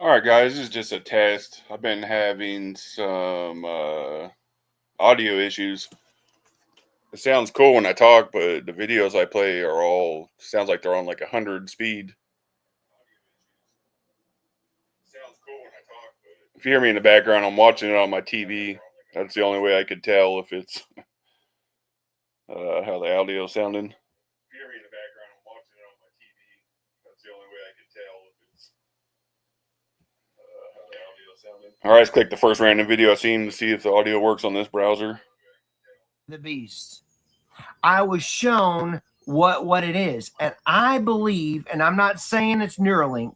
All right, guys, this is just a test. I've been having some audio issues. It sounds cool when I talk, but the videos I play are all sounds like they're on like 100 speed. If you hear me in the background, I'm watching it on my TV. That's the only way I could tell if it's how the audio sounding. If you hear me in the background, I'm watching it on my TV. That's the only way I could tell if it's how the audio sounding. All right, let's click the first random video I've seen to see if the audio works on this browser. The beast. I was shown what it is, and I believe, and I'm not saying it's Neuralink,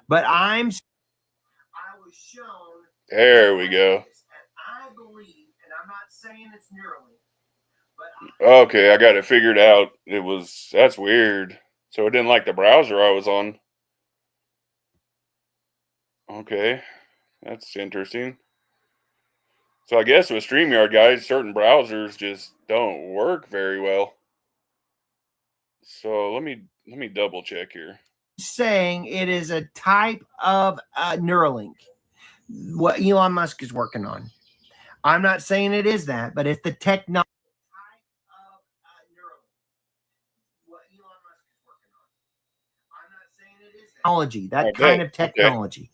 but I was shown. There we go. And I believe, and I'm not saying it's Neuralink, but okay, I got it figured out. That's weird. So it didn't like the browser I was on. Okay, that's interesting. So I guess with StreamYard, guys, certain browsers just don't work very well. So let me double check here. Saying it is a type of Neuralink, what Elon Musk is working on. I'm not saying it is that, but it's the technology. Technology, that kind of technology. Okay.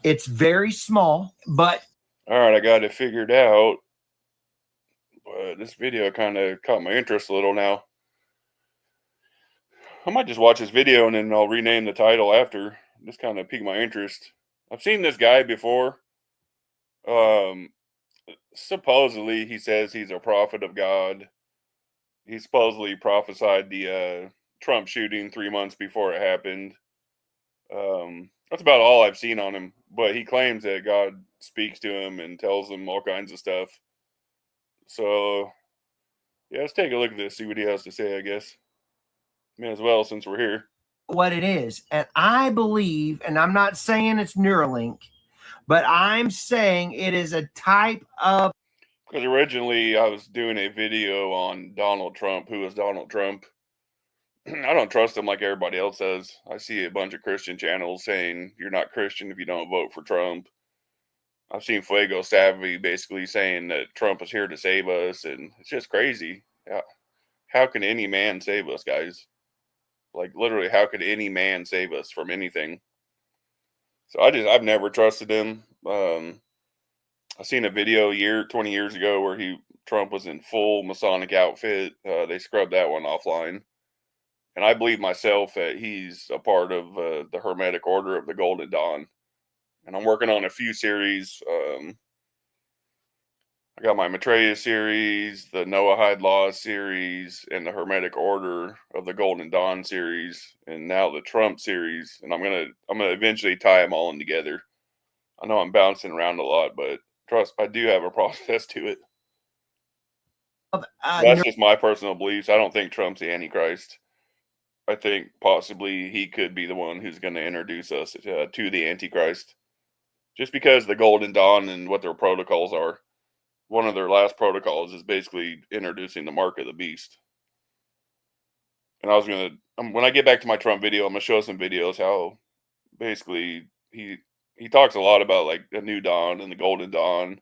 It's very small, but all right, I got it figured out. But this video kind of caught my interest a little now. I might just watch this video and then I'll rename the title after. This kind of piqued my interest. I've seen this guy before. Supposedly he says he's a prophet of God. He supposedly prophesied the Trump shooting 3 months before it happened. That's about all I've seen on him. But he claims that God speaks to him and tells him all kinds of stuff. So, yeah, let's take a look at this, see what he has to say, I guess. May as well, since we're here. What it is. And I believe, and I'm not saying it's Neuralink, but I'm saying it is a type of... Because originally I was doing a video on Donald Trump. Who is Donald Trump? I don't trust him like everybody else does. I see a bunch of Christian channels saying you're not Christian if you don't vote for Trump. I've seen Fuego Savvy basically saying that Trump is here to save us, and it's just crazy. How can any man save us, guys? Like, literally, how could any man save us from anything? So I've never trusted him. I seen a video 20 years ago where Trump was in full Masonic outfit. They scrubbed that one offline. And I believe myself that he's a part of the Hermetic Order of the Golden Dawn. And I'm working on a few series. I got my Maitreya series, the Noahide Law series, and the Hermetic Order of the Golden Dawn series, and now the Trump series. And I'm gonna eventually tie them all in together. I know I'm bouncing around a lot, but trust, I do have a process to it. That's just my personal beliefs. I don't think Trump's the Antichrist. I think possibly he could be the one who's going to introduce us to the Antichrist. Just because the Golden Dawn and what their protocols are. One of their last protocols is basically introducing the mark of the beast. And I was going to, when I get back to my Trump video, I'm going to show some videos how basically he talks a lot about like the New Dawn and the Golden Dawn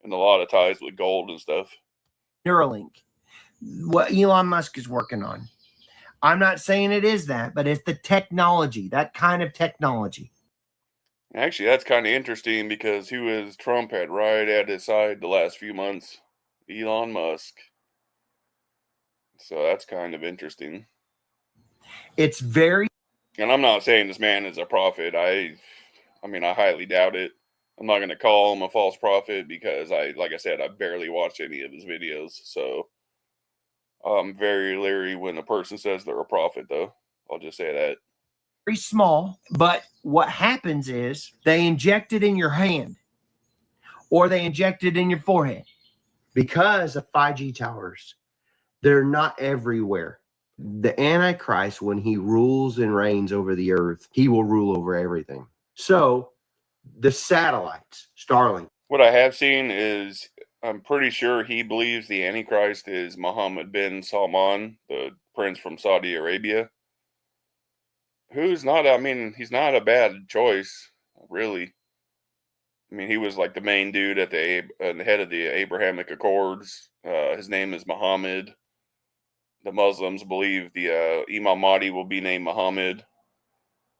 and a lot of ties with gold and stuff. Neuralink, what Elon Musk is working on. I'm not saying it is that, but it's the technology, that kind of technology. Actually, that's kind of interesting because who is Trump had right at his side the last few months? Elon Musk. So that's kind of interesting. It's very... And I'm not saying this man is a prophet. I mean, I highly doubt it. I'm not going to call him a false prophet because like I said, I barely watched any of his videos. So I'm very leery when a person says they're a prophet, though. I'll just say that. Very small, but what happens is they inject it in your hand or they inject it in your forehead. Because of 5G towers, they're not everywhere. The Antichrist, when he rules and reigns over the earth, he will rule over everything. So the satellites, Starlink. What I have seen is I'm pretty sure he believes the Antichrist is Mohammed bin Salman, the prince from Saudi Arabia. Who's not, I mean, he's not a bad choice. really. I mean, he was like the main dude at the head of the Abrahamic Accords. His name is Muhammad. The Muslims believe the Imam Mahdi will be named Muhammad.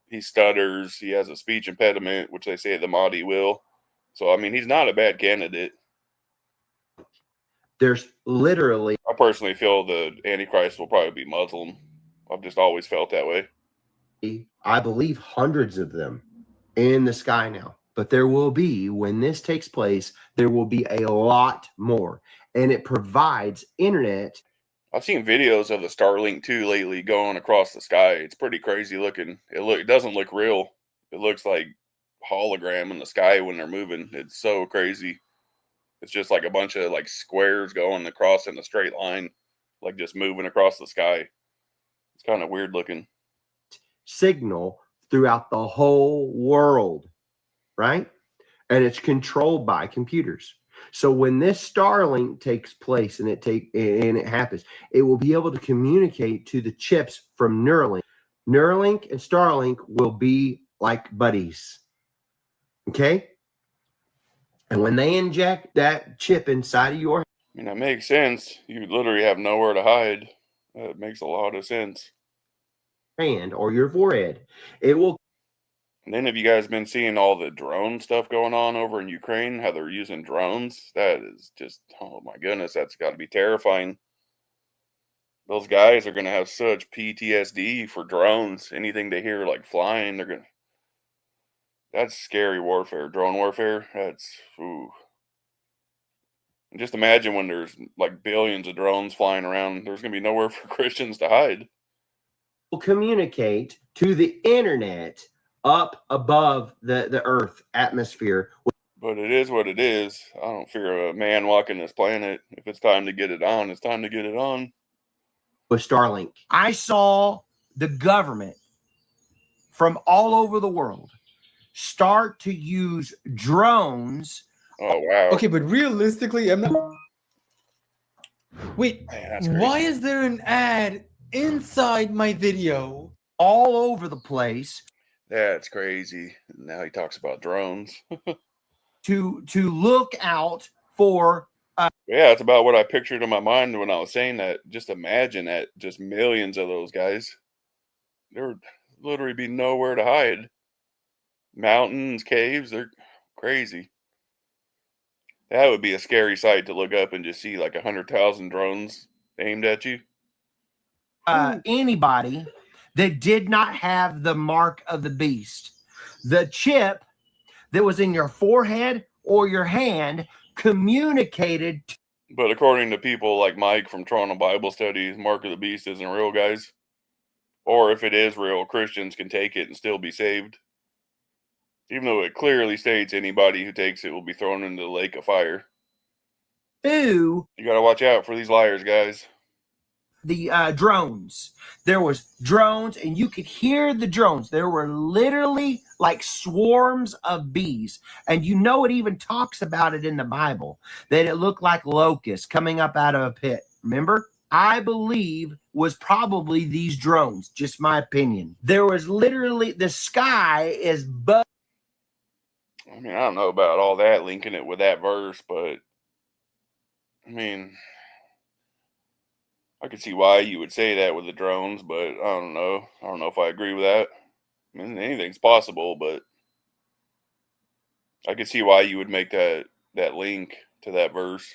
He stutters. He has a speech impediment, which they say the Mahdi will. So, I mean, he's not a bad candidate. There's literally, I personally feel the Antichrist will probably be Muslim. I've just always felt that way. I believe, hundreds of them in the sky now. But there will be, when this takes place, there will be a lot more. And it provides internet. I've seen videos of the Starlink 2 lately going across the sky. It's pretty crazy looking. It doesn't look real. It looks like hologram in the sky when they're moving. It's so crazy. It's just like a bunch of like squares going across in a straight line, like just moving across the sky. It's kind of weird looking. Signal throughout the whole world, right? And it's controlled by computers. So when this Starlink takes place and it happens, it will be able to communicate to the chips from Neuralink. Neuralink and Starlink will be like buddies. Okay? And when they inject that chip inside of your I mean, that makes sense. You literally have nowhere to hide. That makes a lot of sense. hand or your forehead, it will. And then have you guys been seeing all the drone stuff going on over in Ukraine? How they're using drones? That is just, oh my goodness, that's got to be terrifying. Those guys are going to have such PTSD for drones. Anything they hear like flying, they're going to. That's scary warfare. Drone warfare. That's, ooh. And just imagine when there's like billions of drones flying around, there's going to be nowhere for Christians to hide. Will communicate to the internet up above the earth atmosphere. But it is what it is. I don't fear a man walking this planet. If it's time to get it on, it's time to get it on. With Starlink, I saw the government from all over the world start to use drones. Oh, wow. Okay, but realistically, I'm not. Wait, Man, why is there an ad inside my video? All over the place. That's crazy. Now he talks about drones. to look out for. Yeah, it's about what I pictured in my mind when I was saying that. Just imagine that, just millions of those guys. There would literally be nowhere to hide. Mountains, caves, they're crazy. That would be a scary sight to look up and just see like 100,000 drones aimed at you. Anybody that did not have the mark of the beast. The chip that was in your forehead or your hand communicated. But according to people like Mike from Toronto Bible Studies, Mark of the Beast isn't real, guys. Or if it is real, Christians can take it and still be saved. Even though it clearly states anybody who takes it will be thrown into the lake of fire. You got to watch out for these liars, guys. The drones. There was drones, and you could hear the drones. There were literally like swarms of bees. And you know, it even talks about it in the Bible, that it looked like locusts coming up out of a pit. Remember? I believe was probably these drones, just my opinion. There was literally, the sky is I mean, I don't know about all that, linking it with that verse, but I mean, I could see why you would say that with the drones, but I don't know. I don't know if I agree with that. I mean, anything's possible, but I could see why you would make that link to that verse.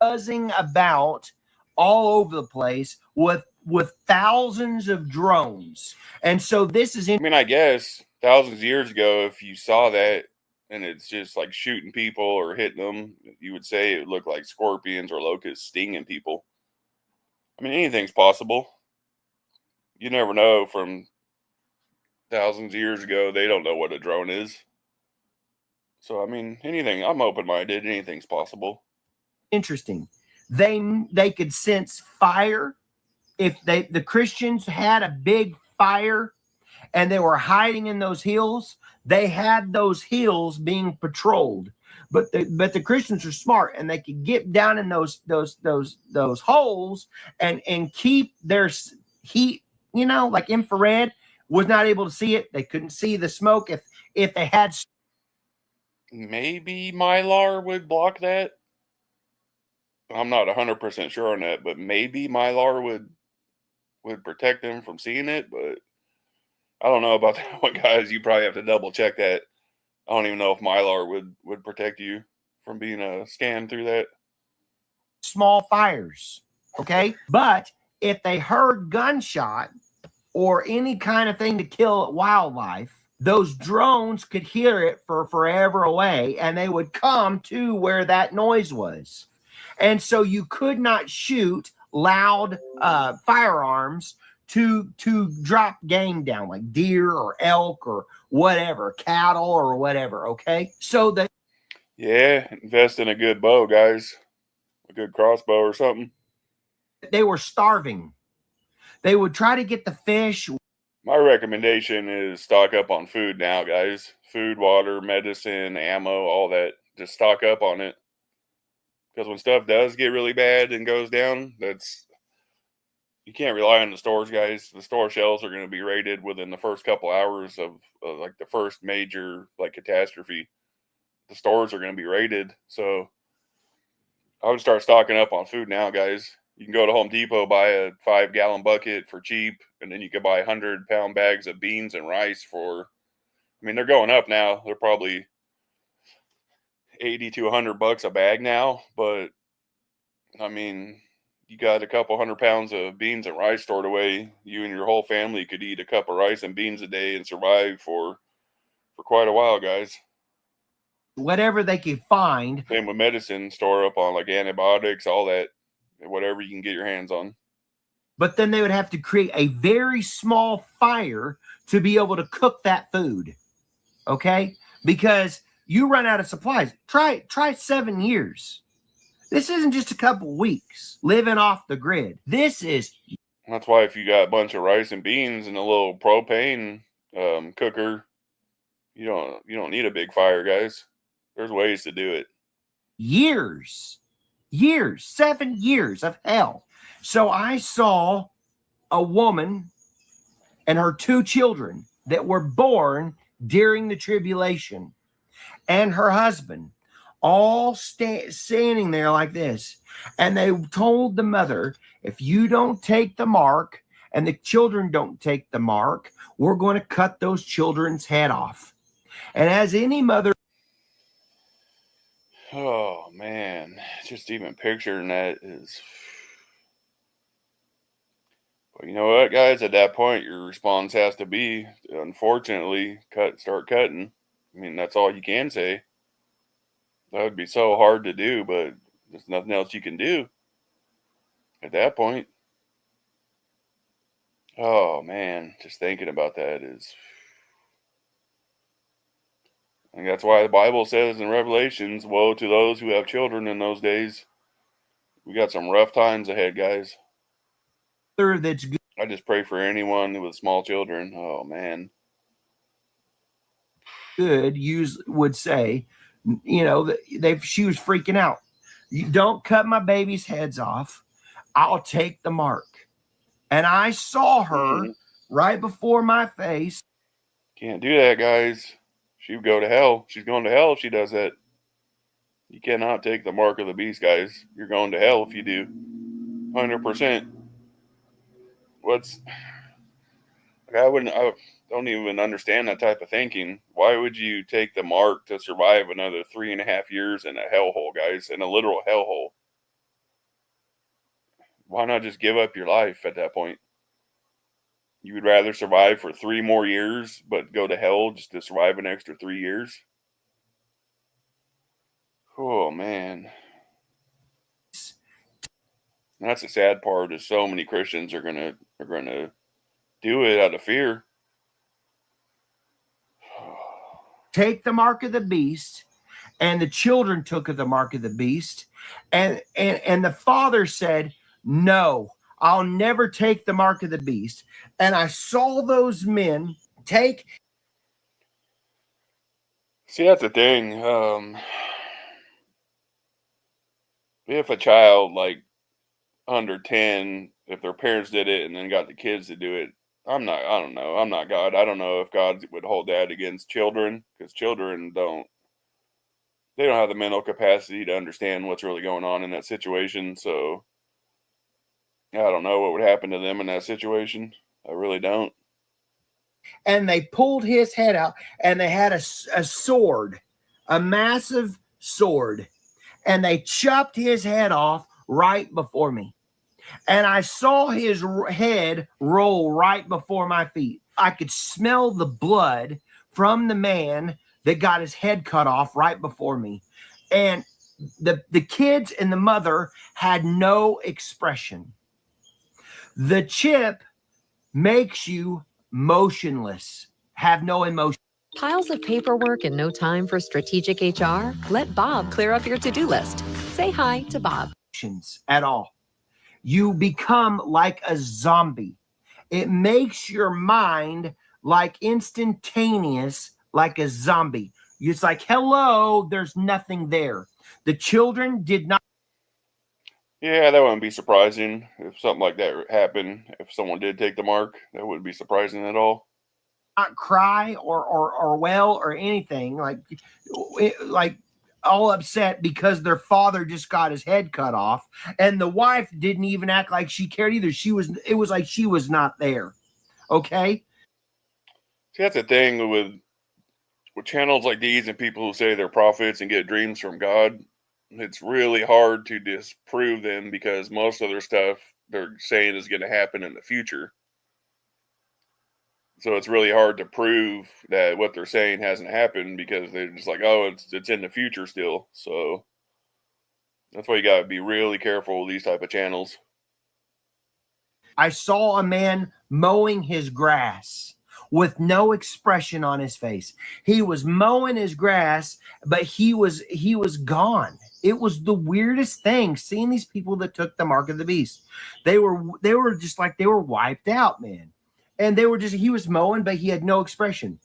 buzzing about all over the place with thousands of drones. And so this is I mean, I guess thousands of years ago, if you saw that and it's just like shooting people or hitting them, you would say it would look like scorpions or locusts stinging people. I mean, anything's possible. You never know. From thousands of years ago, they don't know what a drone is. So, I mean, anything, I'm open-minded. Anything's possible. interesting. They could sense fire. If the Christians had a big fire and they were hiding in those hills, they had those hills being patrolled. But the Christians are smart, and they could get down in those holes and keep their heat, you know, like infrared, was not able to see it. They couldn't see the smoke. If they had, Maybe Mylar would block that. I'm not 100% sure on that, but maybe Mylar would protect them from seeing it. But I don't know about that one, guys. You probably have to double check that. I don't even know if Mylar would protect you from being scanned through that. small fires, okay? But if they heard gunshot or any kind of thing to kill wildlife, those drones could hear it for forever away, and they would come to where that noise was. And so you could not shoot loud firearms to drop game down, like deer or elk or whatever, cattle or whatever, okay? So that Yeah, invest in a good bow, guys. A good crossbow or something. they were starving. They would try to get the fish. My recommendation is stock up on food now, guys. Food, water, medicine, ammo, all that. Just stock up on it. Because when stuff does get really bad and goes down, you can't rely on the stores, guys. The store shelves are going to be raided within the first couple hours of like the first major like catastrophe. The stores are going to be raided. So I would start stocking up on food now, guys. You can go to Home Depot, buy a 5-gallon bucket for cheap, and then you can buy 100-pound bags of beans and rice for, I mean, they're going up now. They're probably 80 to $100 a bag now, but I mean, you got a couple 100 pounds of beans and rice stored away. You and your whole family could eat a cup of rice and beans a day and survive for quite a while, guys. Whatever they could find. Same with medicine, store up on like antibiotics, all that, whatever you can get your hands on. But then they would have to create a very small fire to be able to cook that food. Okay? Because you run out of supplies. Try 7 years. This isn't just a couple weeks living off the grid. This is. That's why if you got a bunch of rice and beans and a little propane cooker, you don't need a big fire, guys. There's ways to do it. Years, 7 years of hell. So I saw a woman and her 2 children that were born during the tribulation, and her husband, all standing there like this. And they told the mother, if you don't take the mark and the children don't take the mark, we're going to cut those children's head off. And as any mother. Oh, man. Just even picturing that is. But you know what, guys? At that point, your response has to be, unfortunately, start cutting. I mean, that's all you can say. That would be so hard to do, but there's nothing else you can do at that point. Oh, man. Just thinking about that is. And that's why the Bible says in Revelations, woe to those who have children in those days. We got some rough times ahead, guys. That's good. I just pray for anyone with small children. Oh, man. Good would say, you know, she was freaking out. You don't cut my baby's heads off. I'll take the mark. And I saw her right before my face. Can't do that, guys. She would go to hell. She's going to hell if she does that. You cannot take the mark of the beast, guys. You're going to hell if you do. 100%. I don't even understand that type of thinking. Why would you take the mark to survive another 3.5 years in a hellhole, guys? In a literal hellhole. Why not just give up your life at that point? You would rather survive for 3 more years, but go to hell just to survive an extra 3 years? Oh, man. And that's the sad part is so many Christians are gonna do it out of fear. Take the mark of the beast, and the children took the mark of the beast, and the father said, no, I'll never take the mark of the beast. And I saw those men take. See, that's the thing. If a child like under 10, if their parents did it and then got the kids to do it, I don't know. I'm not God. I don't know if God would hold that against children, because children they don't have the mental capacity to understand what's really going on in that situation. So I don't know what would happen to them in that situation. I really don't. And they pulled his head out, and they had a sword, a massive sword, and they chopped his head off right before me. And I saw his head roll right before my feet. I could smell the blood from the man that got his head cut off right before me. And the kids and the mother had no expression. The chip makes you motionless, have no emotion. Piles of paperwork and no time for strategic HR? Let Bob clear up your to-do list. Say hi to Bob. At all. You become like a zombie. It makes your mind like instantaneous, like a zombie. It's like, hello, there's nothing there. The children did not. Yeah, that wouldn't be surprising if something like that happened. If someone did take the mark, that wouldn't be surprising at all. Not cry or well or anything, like all upset because their father just got his head cut off, and the wife didn't even act like she cared either. It was like she was not there. Okay. See, that's the thing with channels like these and people who say they're prophets and get dreams from God. It's really hard to disprove them, because most of their stuff they're saying is going to happen in the future. So it's really hard to prove that what they're saying hasn't happened, because they're just like, oh, it's in the future still. So that's why you got to be really careful with these type of channels. I saw a man mowing his grass with no expression on his face. He was mowing his grass, but he was gone. It was the weirdest thing, seeing these people that took the mark of the beast. They were just like they were wiped out, man. And he was mowing, but he had no expression.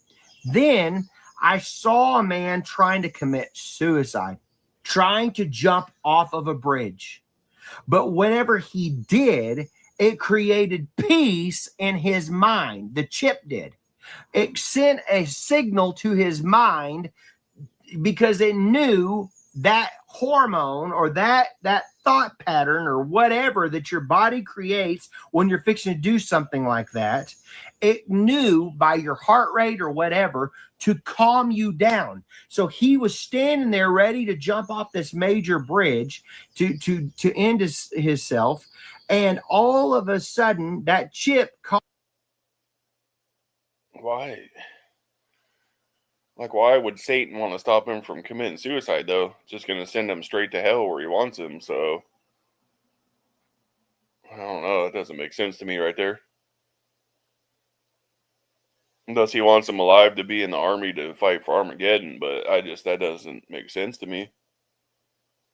Then I saw a man trying to commit suicide, trying to jump off of a bridge. But whenever he did, it created peace in his mind. The chip did. It sent a signal to his mind, because it knew that hormone or that thought pattern or whatever that your body creates when you're fixing to do something like that. It knew by your heart rate or whatever to calm you down. So he was standing there ready to jump off this major bridge to end himself. And all of a sudden, that chip caught. Why? Like, why would Satan want to stop him from committing suicide, though? It's just going to send him straight to hell where he wants him, so I don't know. It doesn't make sense to me right there. Unless he wants him alive to be in the army to fight for Armageddon, but that doesn't make sense to me.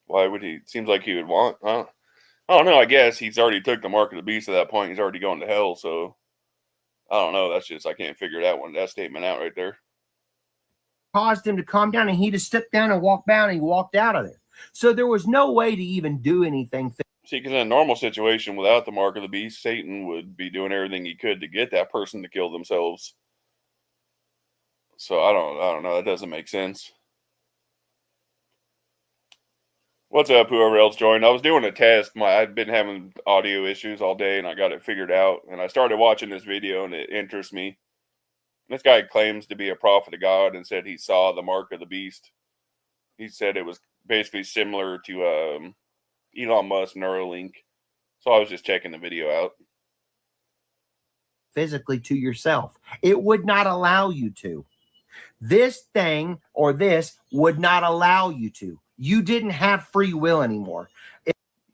Why would he? It seems like he would want, I don't know. I guess he's already took the mark of the beast at that point. He's already going to hell, so I don't know. I can't figure that statement out right there. Caused him to calm down, and he just stepped down and walked down, and he walked out of there. So there was no way to even do anything. See, because in a normal situation without the mark of the beast, Satan would be doing everything he could to get that person to kill themselves. So I don't know. That doesn't make sense. What's up, whoever else joined? I was doing a test. I've been having audio issues all day, and I got it figured out. And I started watching this video, and it interests me. This guy claims to be a prophet of God and said he saw the mark of the beast. He said it was basically similar to Elon Musk Neuralink. So I was just checking the video out. Physically to yourself. It would not allow you to. This thing or this would not allow you to. You didn't have free will anymore.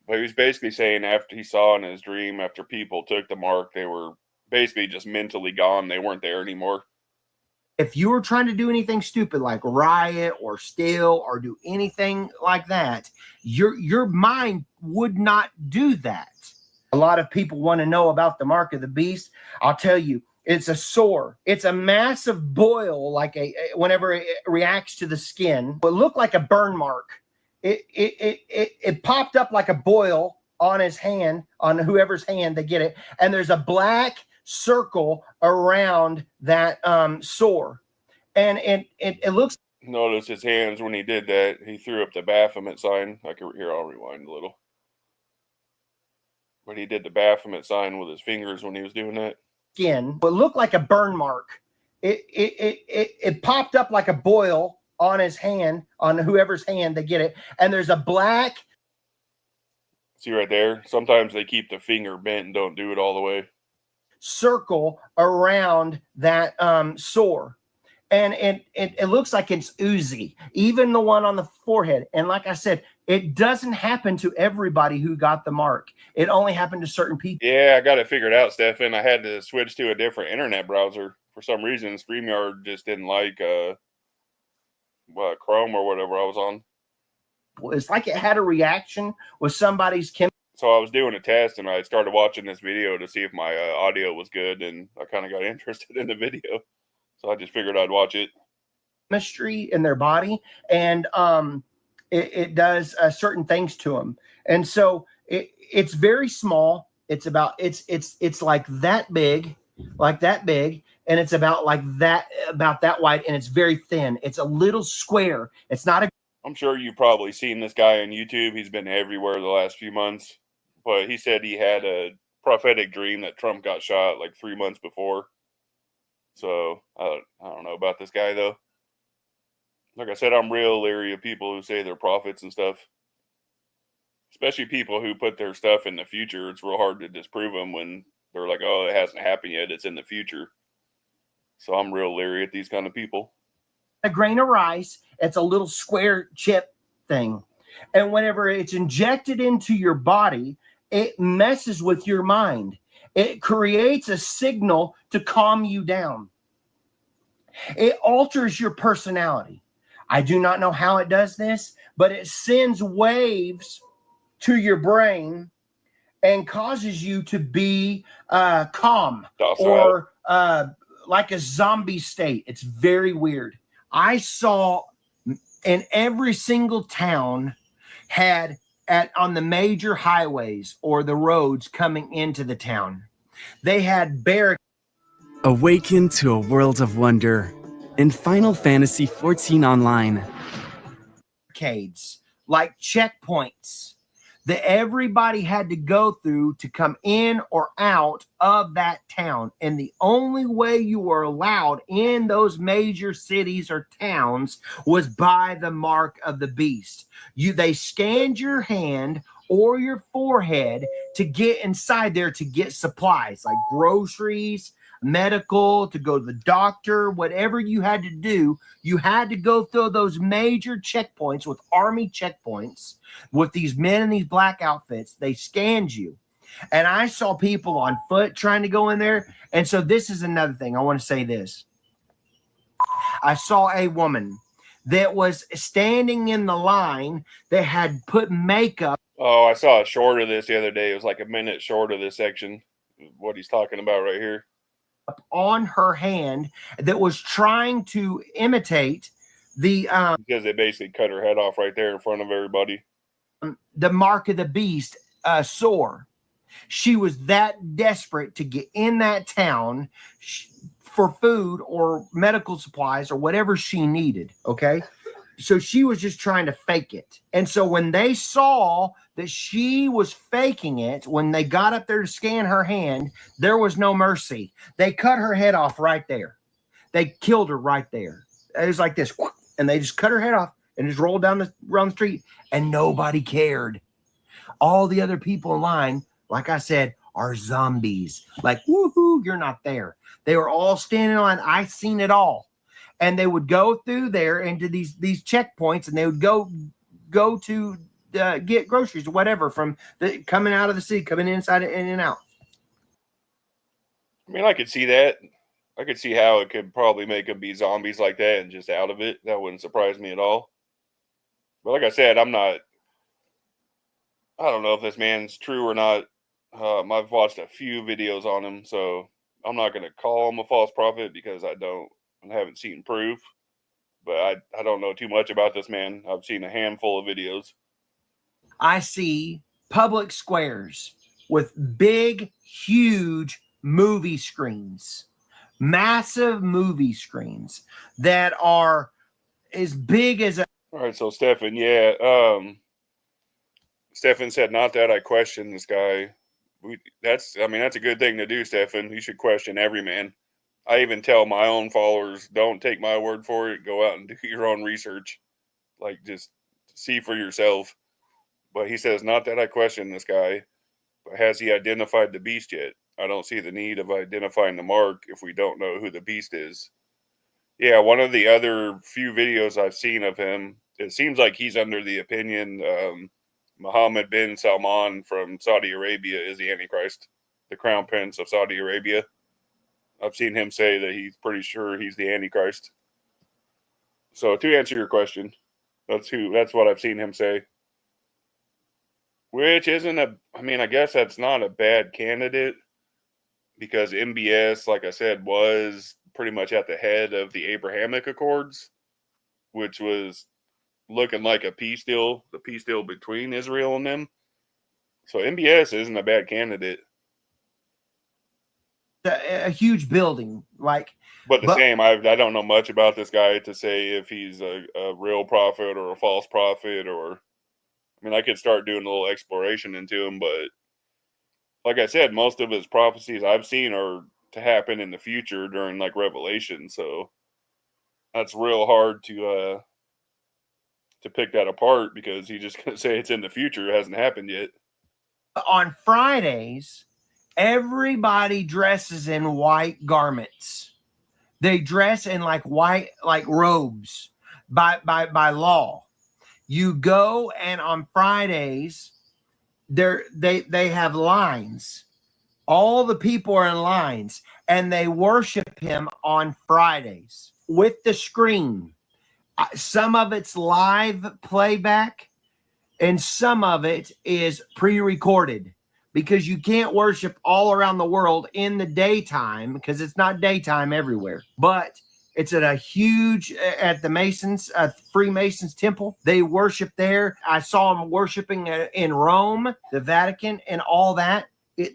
But he was basically saying after he saw in his dream, after people took the mark, they were basically just mentally gone. They weren't there anymore. If you were trying to do anything stupid like riot or steal or do anything like that, your mind would not do that. A lot of people want to know about the mark of the beast. I'll tell you, it's a sore. It's a massive boil, whenever it reacts to the skin. It looked like a burn mark. It popped up like a boil on his hand, on whoever's hand they get it. And there's a black circle around that sore. And it looks. Notice his hands when he did that. He threw up the Baphomet sign. Here, I'll rewind a little. But he did the Baphomet sign with his fingers when he was doing that. Skin would look like a burn mark. It popped up like a boil on his hand, on whoever's hand they get it. And there's a black. See right there? Sometimes they keep the finger bent and don't do it all the way. Circle around that sore. And it looks like it's oozy, even the one on the forehead. And like I said, it doesn't happen to everybody who got the mark. It only happened to certain people. Yeah, I got it figured out, Stefan. I had to switch to a different internet browser. For some reason, StreamYard just didn't like Chrome or whatever I was on. It's like it had a reaction with somebody's So I was doing a test, and I started watching this video to see if my audio was good, and I kind of got interested in the video. So I just figured I'd watch it. Chemistry in their body, and it does certain things to them. And so it's very small. It's about it's like that big, and it's about that wide, and it's very thin. It's a little square. It's not a. I'm sure you've probably seen this guy on YouTube. He's been everywhere the last few months, but he said he had a prophetic dream that Trump got shot like 3 months before. So I don't know about this guy though. Like I said, I'm real leery of people who say they're prophets and stuff. Especially people who put their stuff in the future. It's real hard to disprove them when they're like, oh, it hasn't happened yet. It's in the future. So I'm real leery at these kind of people. A grain of rice. It's a little square chip thing. And whenever it's injected into your body, it messes with your mind. It creates a signal to calm you down. It alters your personality. I do not know how it does this, but it sends waves to your brain and causes you to be calm or like a zombie state. It's very weird. I saw in every single town had on the major highways or the roads coming into the town, they had barricades. Awaken to a world of wonder in Final Fantasy XIV Online. Like checkpoints that everybody had to go through to come in or out of that town. And the only way you were allowed in those major cities or towns was by the mark of the beast. They scanned your hand or your forehead to get inside there to get supplies like groceries, medical, to go to the doctor, whatever you had to do, you had to go through those major checkpoints with army checkpoints with these men in these black outfits. They scanned you. And I saw people on foot trying to go in there. And so this is another thing. I want to say this. I saw a woman that was standing in the line that had put makeup. Oh, I saw a short of this the other day. It was like a minute short of this section. What he's talking about right here. On her hand that was trying to imitate the because they basically cut her head off right there in front of everybody. The mark of the beast sore. She was that desperate to get in that town for food or medical supplies or whatever she needed. Okay. So she was just trying to fake it. And so when they saw that she was faking it, when they got up there to scan her hand, there was no mercy. They cut her head off right there. They killed her right there. It was like this. And they just cut her head off and just rolled down around the street. And nobody cared. All the other people in line, like I said, are zombies. Like, woohoo, you're not there. They were all standing in line. I seen it all. And they would go through there into these checkpoints, and they would go to get groceries or whatever from coming out of the city, coming inside and in and out. I mean, I could see that. I could see how it could probably make them be zombies like that and just out of it. That wouldn't surprise me at all. But like I said, I don't know if this man's true or not. I've watched a few videos on him, so I'm not going to call him a false prophet because I haven't seen proof, but I don't know too much about this man. I've seen a handful of videos. I see public squares with big, huge movie screens, massive movie screens that are as big as a. All right, so Stefan, Stefan said, not that I question this guy. That's a good thing to do, Stefan. You should question every man. I even tell my own followers, don't take my word for it. Go out and do your own research. Like, just see for yourself. But he says, not that I question this guy, but has he identified the beast yet? I don't see the need of identifying the mark if we don't know who the beast is. Yeah, one of the other few videos I've seen of him, it seems like he's under the opinion Mohammed bin Salman from Saudi Arabia is the Antichrist, the crown prince of Saudi Arabia. I've seen him say that he's pretty sure he's the Antichrist. So to answer your question, that's what I've seen him say. Which isn't I guess that's not a bad candidate, because MBS, like I said, was pretty much at the head of the Abrahamic Accords, which was looking like the peace deal between Israel and them. So MBS isn't a bad candidate. A huge building, like. But same, I don't know much about this guy to say if he's a real prophet or a false prophet, or, I could start doing a little exploration into him, but like I said, most of his prophecies I've seen are to happen in the future during like Revelation, so that's real hard to pick that apart, because he's just gonna say it's in the future, it hasn't happened yet. On Fridays, everybody dresses in white garments. They dress in like white, like robes by law. You go, and on Fridays, they have lines. All the people are in lines, and they worship him on Fridays with the screen. Some of it's live playback, and some of it is pre-recorded, because you can't worship all around the world in the daytime, because it's not daytime everywhere. But it's at at the Freemasons temple. They worship there. I saw them worshiping in Rome, the Vatican, and all that.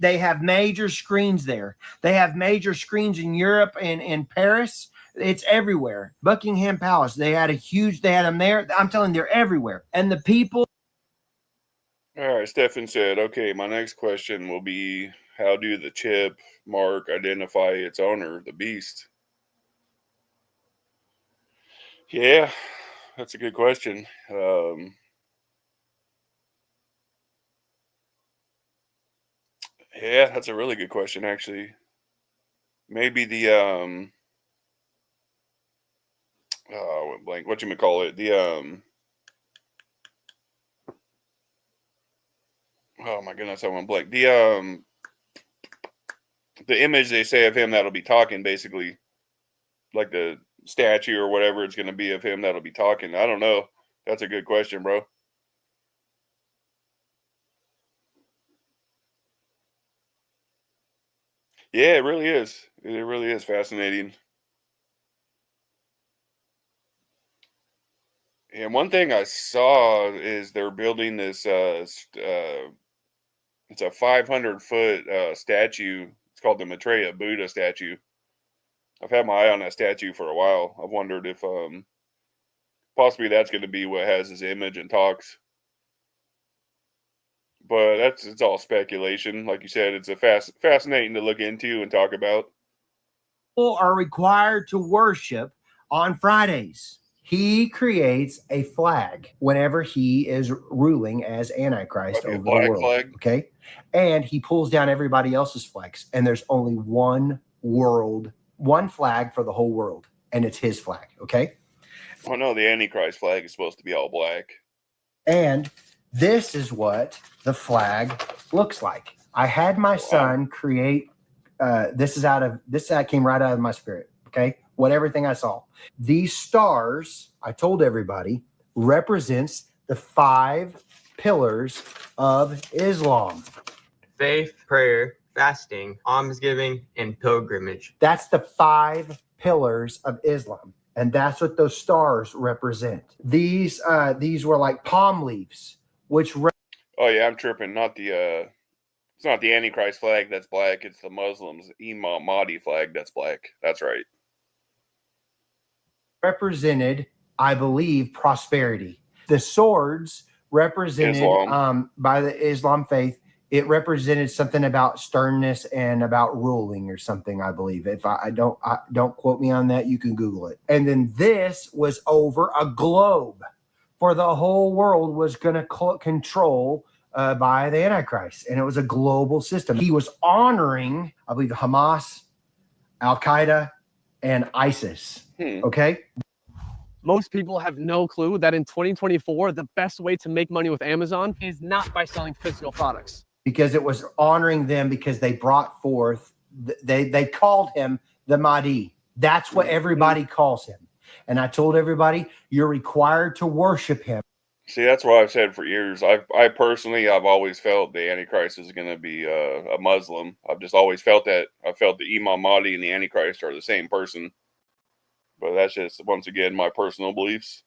They have major screens there. They have major screens in Europe and in Paris. It's everywhere. Buckingham Palace, they had them there. I'm telling you, they're everywhere. And the people. All right, Stefan said, okay, my next question will be, how do the chip mark identify its owner, the beast? Yeah, that's a good question. Yeah, that's a really good question, actually. Maybe the whatchamacallit, oh my goodness, I went blank. The image they say of him that'll be talking, basically, like the statue or whatever it's going to be of him that'll be talking. I don't know. That's a good question, bro. Yeah, it really is. It really is fascinating. And one thing I saw is they're building this it's a 500-foot statue. It's called the Maitreya Buddha statue. I've had my eye on that statue for a while. I've wondered if possibly that's going to be what has his image and talks. But it's all speculation. Like you said, it's fascinating to look into and talk about. People are required to worship on Fridays. He creates a flag whenever he is ruling as Antichrist over the world. Flag. Okay. And he pulls down everybody else's flags. And there's only one flag for the whole world. And it's his flag. Okay. Oh no, the Antichrist flag is supposed to be all black. And this is what the flag looks like. I had my son create this came right out of my spirit. Okay. Everything I saw. These stars, I told everybody, represents the 5 pillars of Islam. Faith, prayer, fasting, almsgiving, and pilgrimage. That's the 5 pillars of Islam. And that's what those stars represent. These were like palm leaves, which oh yeah, I'm tripping. Not the it's It's not the Antichrist flag that's black. It's the Muslims' Imam Mahdi flag that's black. That's right. Represented, I believe, prosperity. The swords represented Islam. By the Islam faith. It represented something about sternness and about ruling or something, I believe. If I don't quote me on that, you can Google it. And then this was over a globe, for the whole world was going to control by the Antichrist, and it was a global system. He was honoring, I believe, Hamas, Al Qaeda, and ISIS. Okay. Most people have no clue that in 2024, the best way to make money with Amazon is not by selling physical products. Because it was honoring them, because they brought forth, they called him the Mahdi. That's what everybody calls him. And I told everybody, you're required to worship him. See, that's what I've said for years. I've always felt the Antichrist is going to be a Muslim. I've just always felt that. I felt the Imam Mahdi and the Antichrist are the same person. But that's just, once again, my personal beliefs.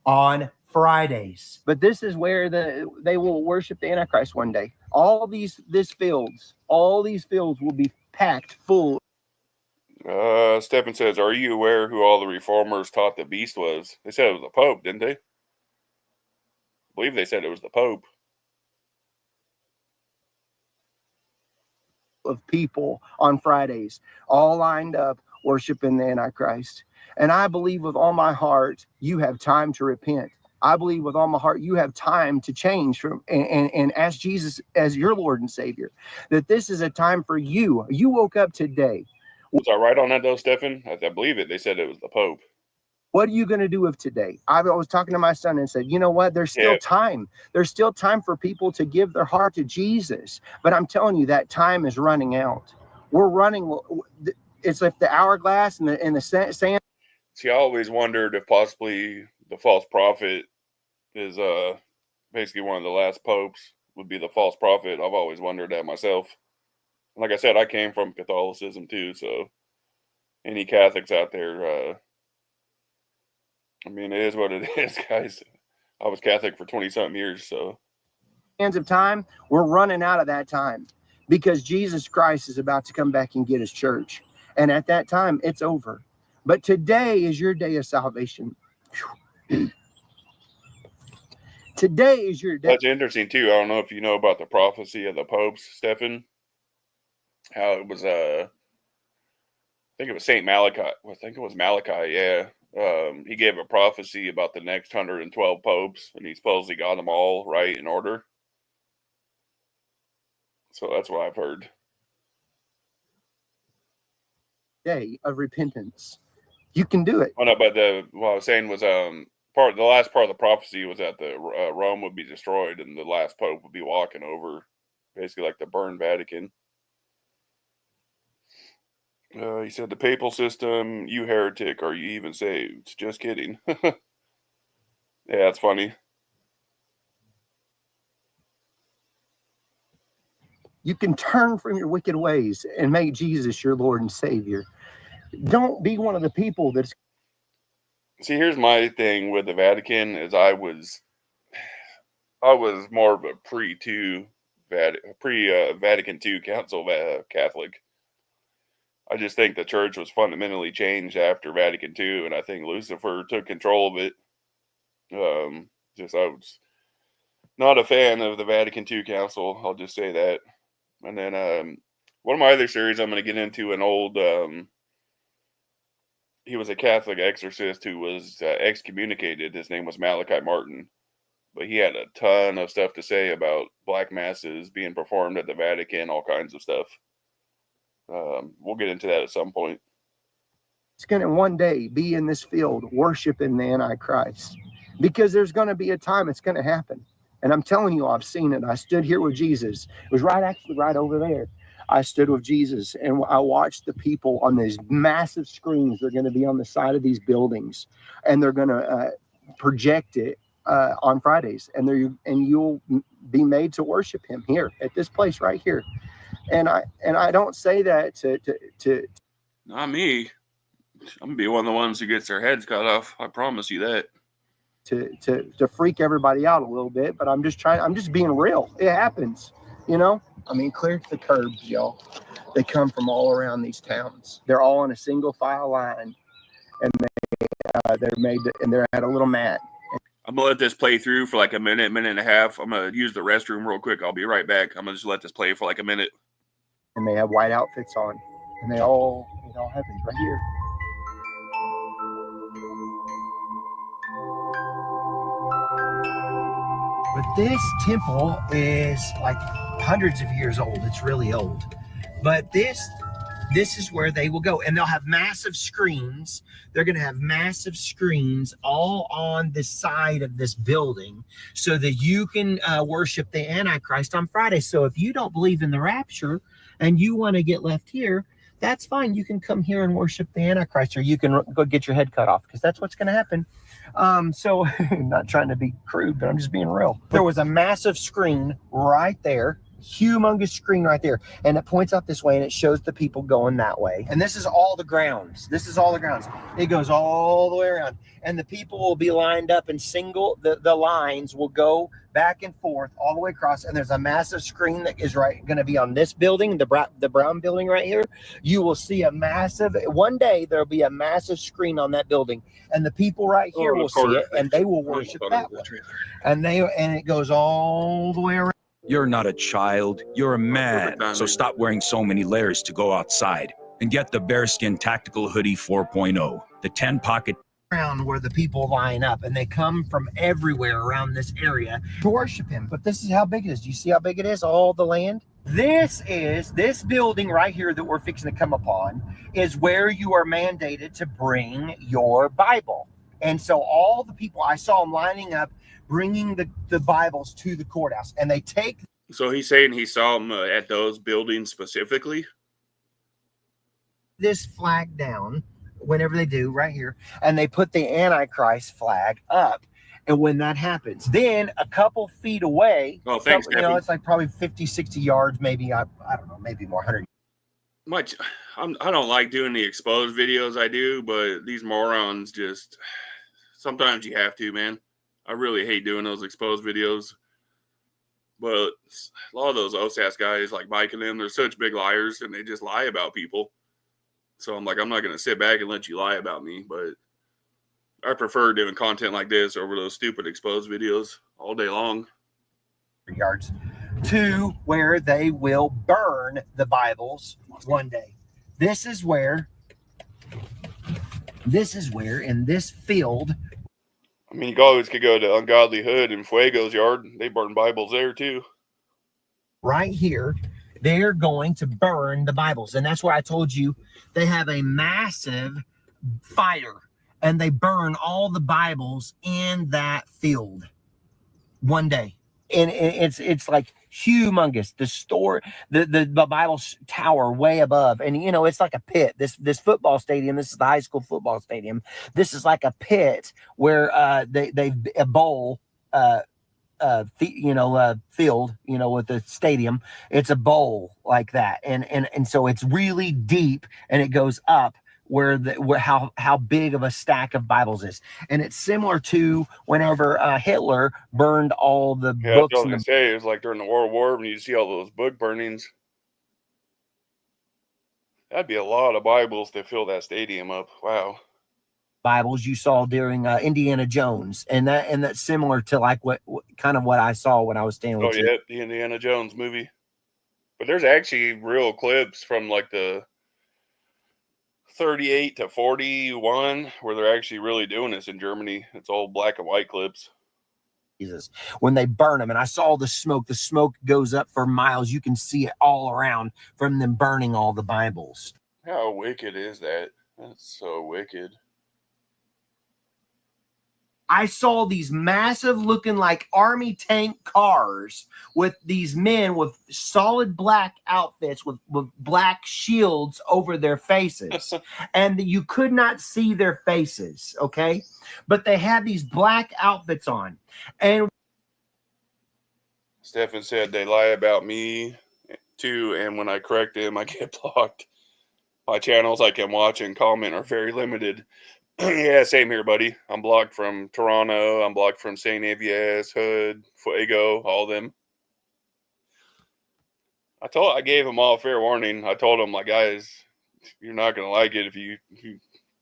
On Fridays. But this is where they will worship the Antichrist one day. All these fields will be packed full. Stephen says, are you aware who all the reformers taught the beast was? They said it was the Pope, didn't they? I believe they said it was the Pope. Of people on Fridays, all lined up, worshiping the Antichrist. And I believe with all my heart, you have time to repent. I believe with all my heart, you have time to change from and ask Jesus as your Lord and Savior, that this is a time for you. You woke up today. Was I right on that though, Stephen? I believe it. They said it was the Pope. What are you going to do with today? I was talking to my son and said, you know what? There's still time. There's still time for people to give their heart to Jesus. But I'm telling you, that time is running out. We're running. It's like the hourglass and the sand. See, I always wondered if possibly the false prophet is basically one of the last popes would be the false prophet. I've always wondered that myself. Like I said, I came from Catholicism too, so any Catholics out there, I mean, it is what it is, guys. I was Catholic for 20-something years, so. Hands of time, we're running out of that time because Jesus Christ is about to come back and get his church. And at that time, it's over. But today is your day of salvation. Today is your day. That's interesting, too. I don't know if you know about the prophecy of the popes, Stephen. How it was, I think it was St. Malachi. I think it was Malachi, yeah. He gave a prophecy about the next 112 popes, and he supposedly got them all right in order. So that's what I've heard. Day of repentance. You can do it. Oh, no, but what I was saying was the last part of the prophecy was that the Rome would be destroyed and the last pope would be walking over, basically like the burned Vatican. He said, the papal system, you heretic, are you even saved? Just kidding. Yeah, it's funny. You can turn from your wicked ways and make Jesus your Lord and Savior. Don't be one of the people that's... See, here's my thing with the Vatican is I was more of a pre-Vatican II Council Catholic. I just think the church was fundamentally changed after Vatican II, and I think Lucifer took control of it. I was not a fan of the Vatican II Council. I'll just say that. And then one of my other series, I'm going to get into an old. He was a Catholic exorcist who was excommunicated. His name was Malachi Martin, but he had a ton of stuff to say about black masses being performed at the Vatican, all kinds of stuff. We'll get into that at some point. It's going to one day be in this field worshiping the Antichrist, because there's going to be a time it's going to happen. And I'm telling you, I've seen it. I stood here with Jesus. It was right over there. I stood with Jesus and I watched the people on these massive screens. They're going to be on the side of these buildings, and they're going to project it on Fridays, and you'll be made to worship him here at this place right here. And I don't say that to Not me. I'm gonna be one of the ones who gets their heads cut off. I promise you that. To freak everybody out a little bit, but I'm just being real. It happens, you know. I mean, clear to the curbs, y'all. They come from all around these towns. They're all in a single file line, and they're made to, and they're at a little mat. I'm gonna let this play through for like a minute and a half. I'm gonna use the restroom real quick. I'll be right back. I'm gonna just let this play for like a minute. And they have white outfits on, and it all happens right here. But this temple is like hundreds of years old. It's really old. But this is where they will go, and they'll have massive screens. They're going to have massive screens all on the side of this building so that you can worship the Antichrist on Friday. So if you don't believe in the rapture and you want to get left here, that's fine. You can come here and worship the Antichrist, or you can go get your head cut off, because that's what's going to happen. So not trying to be crude, but I'm just being real. There was a massive screen right there, humongous screen right there, and it points out this way, and it shows the people going that way. And this is all the grounds. This is all the grounds. It goes all the way around, and the people will be lined up in single. The lines will go back and forth all the way across, and there's a massive screen that is going to be on this building, the brown building right here. You will see a massive. One day there'll be a massive screen on that building, and the people right here will see it, and they will worship that way. And it goes all the way around. You're not a child, you're a man, so stop wearing so many layers to go outside. And get the Bearskin Tactical Hoodie 4.0, the 10-pocket around where the people line up, and they come from everywhere around this area to worship him. But this is how big it is. Do you see how big it is? All the land. This building right here that we're fixing to come upon is where you are mandated to bring your Bible. And so all the people, I saw them lining up, bringing the Bibles to the courthouse, and they take. So he's saying he saw them at those buildings specifically. This flag down whenever they do right here, and they put the Antichrist flag up. And when that happens, then a couple feet away, oh, thanks, it's like probably 50, 60 yards, maybe, I don't know, maybe more, 100. I don't like doing the exposed videos I do, but these morons just, sometimes you have to, man. I really hate doing those exposed videos. But a lot of those OSAS guys, like Mike and them, they're such big liars, and they just lie about people. So I'm like, I'm not going to sit back and let you lie about me, but I prefer doing content like this over those stupid exposed videos all day long. Yards to where they will burn the Bibles one day. This is where in this field. I mean, you always could go to Ungodly Hood in Fuego's yard. They burn Bibles there too. Right here, they're going to burn the Bibles. And that's where I told you they have a massive fire, and they burn all the Bibles in that field one day. And it's like humongous. The Bible tower way above, and it's like a pit. This football stadium. This is the high school football stadium. This is like a pit where they a bowl field, with the stadium. It's a bowl like that, and so it's really deep, and it goes up where how big of a stack of Bibles is. And it's similar to whenever Hitler burned all the books. I was gonna say, it was like during the World War when you see all those book burnings. That'd be a lot of Bibles to fill that stadium up. Wow. Bibles you saw during Indiana Jones, and that's similar to like what I saw when I was standing with you. Yeah, the Indiana Jones movie. But there's actually real clips from like the 38 to 41 where they're actually really doing this in Germany. It's all black and white clips. Jesus, when they burn them, and I saw the smoke goes up for miles. You can see it all around from them burning all the Bibles. How wicked is that? That's so wicked. I saw these massive looking like army tank cars with these men with solid black outfits with black shields over their faces. And you could not see their faces, okay? But they had these black outfits on. And Stefan said they lie about me too, and when I correct them, I get blocked. My channels I can watch and comment are very limited. Yeah, same here, buddy. I'm blocked from Toronto. I'm blocked from St. Avias, Hood, Fuego, all of them. I gave them all fair warning. I told them, like, guys, you're not gonna like it if you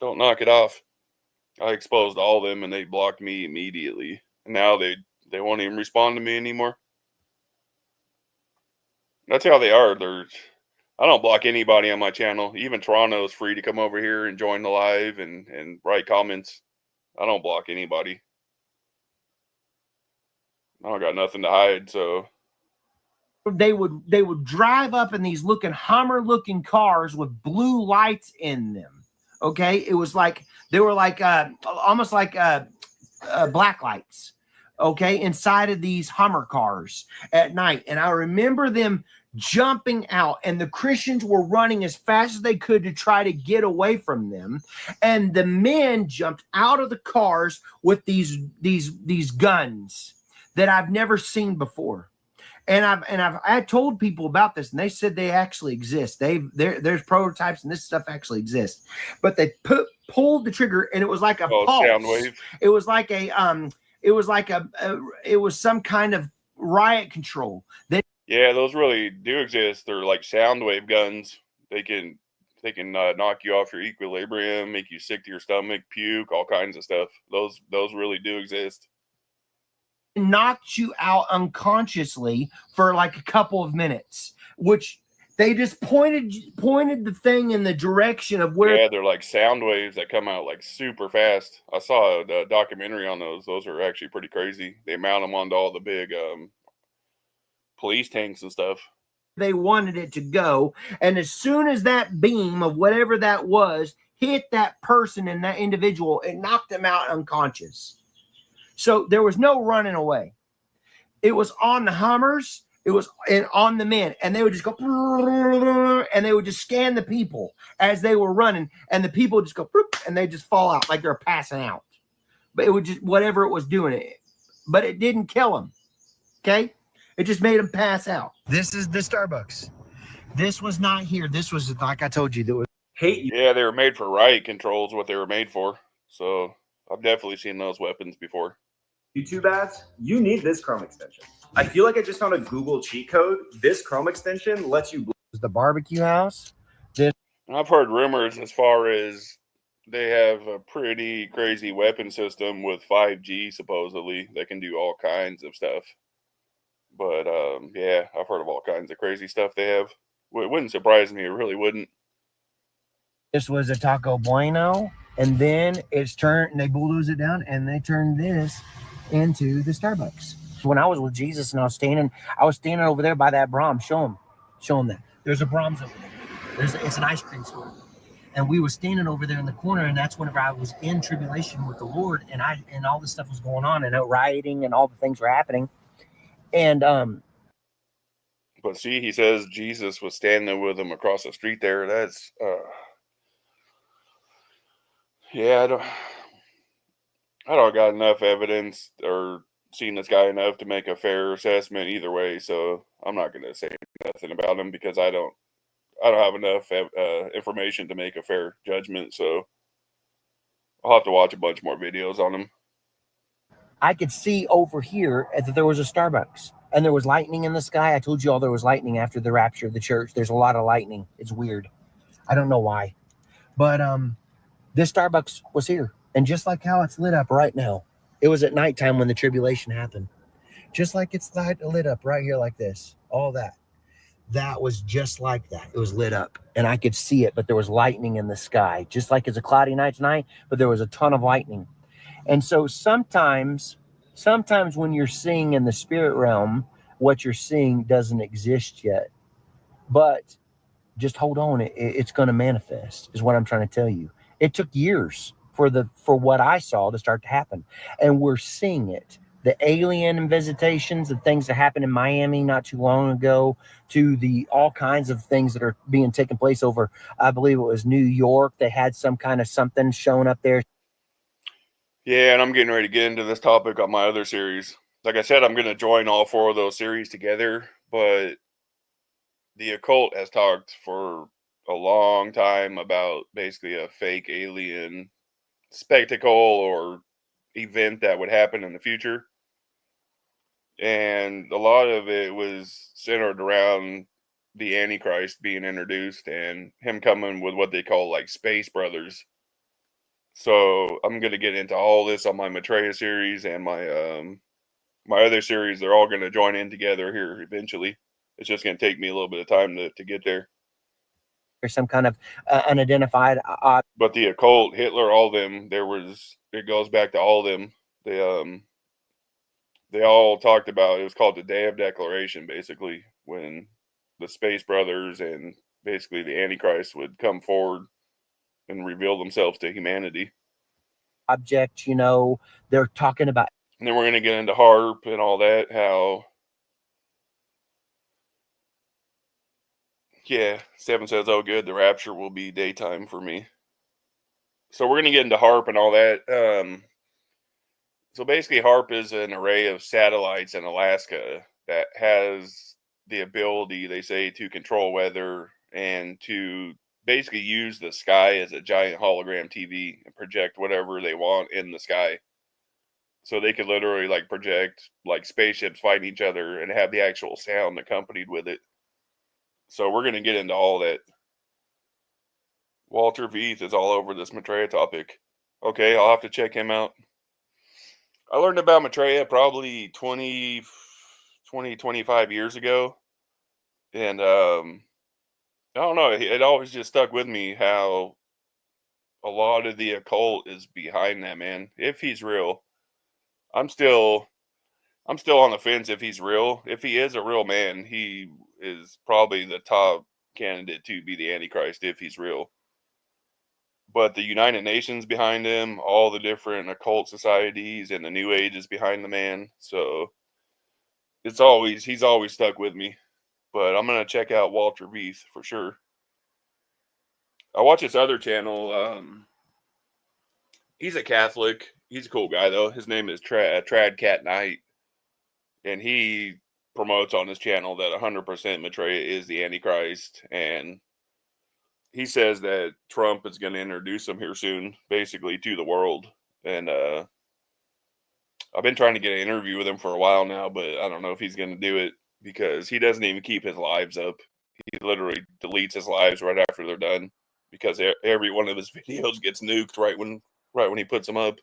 don't knock it off. I exposed all of them, and they blocked me immediately. And now they won't even respond to me anymore. That's how they are. I don't block anybody on my channel. Even Toronto is free to come over here and join the live and write comments. I don't block anybody. I don't got nothing to hide, so They would drive up in these Hummer looking cars with blue lights in them. Okay, it was like they were like almost like black lights. Okay, inside of these Hummer cars at night, and I remember them jumping out, and the Christians were running as fast as they could to try to get away from them, and the men jumped out of the cars with these guns that I've never seen before. And I told people about this, and they said they actually exist. There's prototypes, and this stuff actually exists. But they pulled the trigger, and it was like a pulse. Sound wave. It was like it was some kind of riot control. Yeah, those really do exist. They're like sound wave guns. They can knock you off your equilibrium, make you sick to your stomach, puke, all kinds of stuff. Those really do exist. Knocked you out unconsciously for like a couple of minutes, which they just pointed the thing in the direction of where. Yeah, they're like sound waves that come out like super fast. I saw a documentary on those. Those are actually pretty crazy. They mount them onto all the big police tanks and stuff. They wanted it to go, and as soon as that beam of whatever that was hit that person and that individual, it knocked them out unconscious. So there was no running away. It was on the Hummers. It was on the men, and they would just go, and they would just scan the people as they were running, and the people would just go, and they just fall out like they're passing out. But it would just, whatever it was doing it, but it didn't kill them. Okay, it just made them pass out. This is the Starbucks. This was not here. This was, like I told you, that was hate. Yeah, they were made for riot controls. What they were made for. So I've definitely seen those weapons before. YouTube ads, you need this Chrome extension. I feel like I just found a Google cheat code. This Chrome extension lets you. The barbecue house. I've heard rumors as far as they have a pretty crazy weapon system with 5G supposedly that can do all kinds of stuff. But yeah, I've heard of all kinds of crazy stuff they have. It wouldn't surprise me. It really wouldn't. This was a Taco Bueno, and then it's turned, and they bulldoze it down, and they turned this into the Starbucks. When I was with Jesus and I was standing over there by that Brahms. Show him that. There's a Brahms over there. It's an ice cream store. And we were standing over there in the corner, and that's whenever I was in tribulation with the Lord, and all this stuff was going on, and rioting and all the things were happening. And but see, he says Jesus was standing with him across the street there. That's yeah, I don't got enough evidence or seen this guy enough to make a fair assessment either way, so I'm not going to say nothing about him because I don't have enough information to make a fair judgment, so I'll have to watch a bunch more videos on him. I could see over here that there was a Starbucks, and there was lightning in the sky. I told you all there was lightning after the rapture of the church. There's a lot of lightning. It's weird. I don't know why, but this Starbucks was here, and just like how it's lit up right now, it was at nighttime when the tribulation happened. Just like it's lit up right here like this. All that was just like that. It was lit up, and I could see it, but there was lightning in the sky, just like it's a cloudy night tonight, but there was a ton of lightning. And so sometimes when you're seeing in the spirit realm, what you're seeing doesn't exist yet. But just hold on. It's going to manifest, is what I'm trying to tell you. It took years for what I saw to start to happen. And we're seeing it. The alien visitations, the things that happened in Miami not too long ago, to the all kinds of things that are being taken place over, I believe it was New York. They had some kind of something showing up there. Yeah, and I'm getting ready to get into this topic on my other series. Like I said, I'm going to join all 4 of those series together, but the occult has talked for a long time about basically a fake alien spectacle or event that would happen in the future. And a lot of it was centered around the Antichrist being introduced and him coming with what they call like space brothers. So I'm gonna get into all this on my Maitreya series and my other series. They're all gonna join in together here eventually. It's just gonna take me a little bit of time to get there. There's some kind of unidentified But the occult, Hitler, all them, it goes back to all them. They all talked about, it was called the Day of Declaration, basically, when the Space Brothers and basically the Antichrist would come forward and reveal themselves to humanity. object, they're talking about. And then we're going to get into HARP and all that, how, yeah, Seven says, oh, good, the rapture will be daytime for me. So we're going to get into HARP and all that. So basically, HARP is an array of satellites in Alaska that has the ability, they say, to control weather and to basically use the sky as a giant hologram TV and project whatever they want in the sky. So they could literally like project like spaceships fighting each other and have the actual sound accompanied with it. So we're going to get into all that. Walter Veith is all over this Maitreya topic. Okay, I'll have to check him out. I learned about Maitreya probably 25 years ago. And I don't know, it always just stuck with me how a lot of the occult is behind that, man. If he's real, I'm still on the fence if he's real. If he is a real man, he is probably the top candidate to be the Antichrist if he's real. But the United Nations behind him, all the different occult societies, and the New Age is behind the man. So he's always stuck with me. But I'm gonna check out Walter Veith for sure. I watch this other channel. He's a Catholic. He's a cool guy though. His name is Trad Cat Knight, and he promotes on his channel that 100% Maitreya is the Antichrist, and he says that Trump is going to introduce him here soon, basically to the world. And I've been trying to get an interview with him for a while now, but I don't know if he's going to do it because he doesn't even keep his lives up. He literally deletes his lives right after they're done because every one of his videos gets nuked right when he puts them up.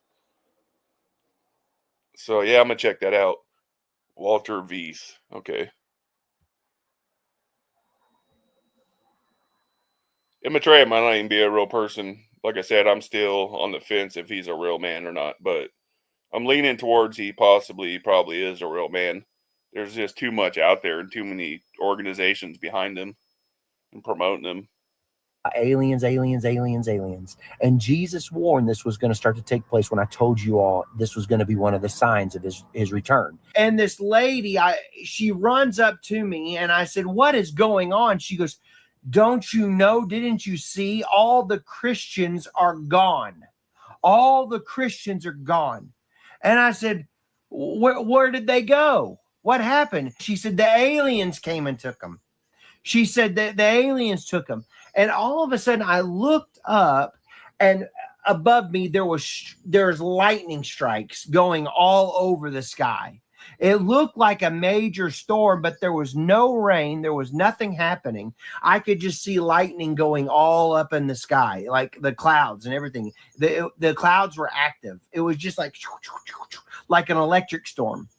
So yeah, I'm gonna check that out. Walter Veith. Okay. And Maitreya might not even be a real person. Like I said, I'm still on the fence if he's a real man or not, but I'm leaning towards he probably is a real man. There's just too much out there and too many organizations behind him and promoting them. Aliens. And Jesus warned this was going to start to take place when I told you all this was going to be one of the signs of his return. And this lady, she runs up to me and I said, what is going on? She goes, don't you know? Didn't you see? All the Christians are gone. All the Christians are gone. And I said, where did they go? What happened? She said, the aliens came and took them. She said that the aliens took them. And all of a sudden I looked up and above me, there's lightning strikes going all over the sky. It looked like a major storm, but there was no rain. There was nothing happening. I could just see lightning going all up in the sky, like the clouds and everything. The clouds were active. It was just like an electric storm.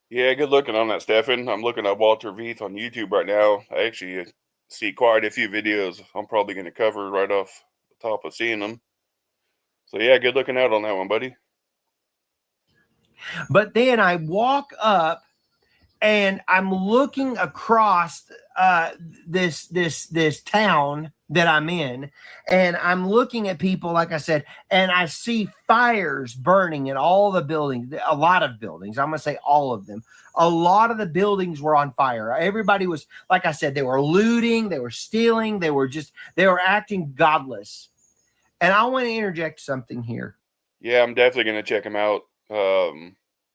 Yeah, good looking on that, Stefan. I'm looking at Walter Veith on YouTube right now. I actually see quite a few videos I'm probably going to cover right off the top of seeing them. So yeah, good looking out on that one, buddy. But then I walk up and I'm looking across this town that I'm in, and I'm looking at people, like I said, and I see fires burning in all the buildings, a lot of buildings. I'm going to say all of them. A lot of the buildings were on fire. Everybody was, like I said, they were looting, they were stealing, they were acting godless. And I want to interject something here. Yeah, I'm definitely going to check them out.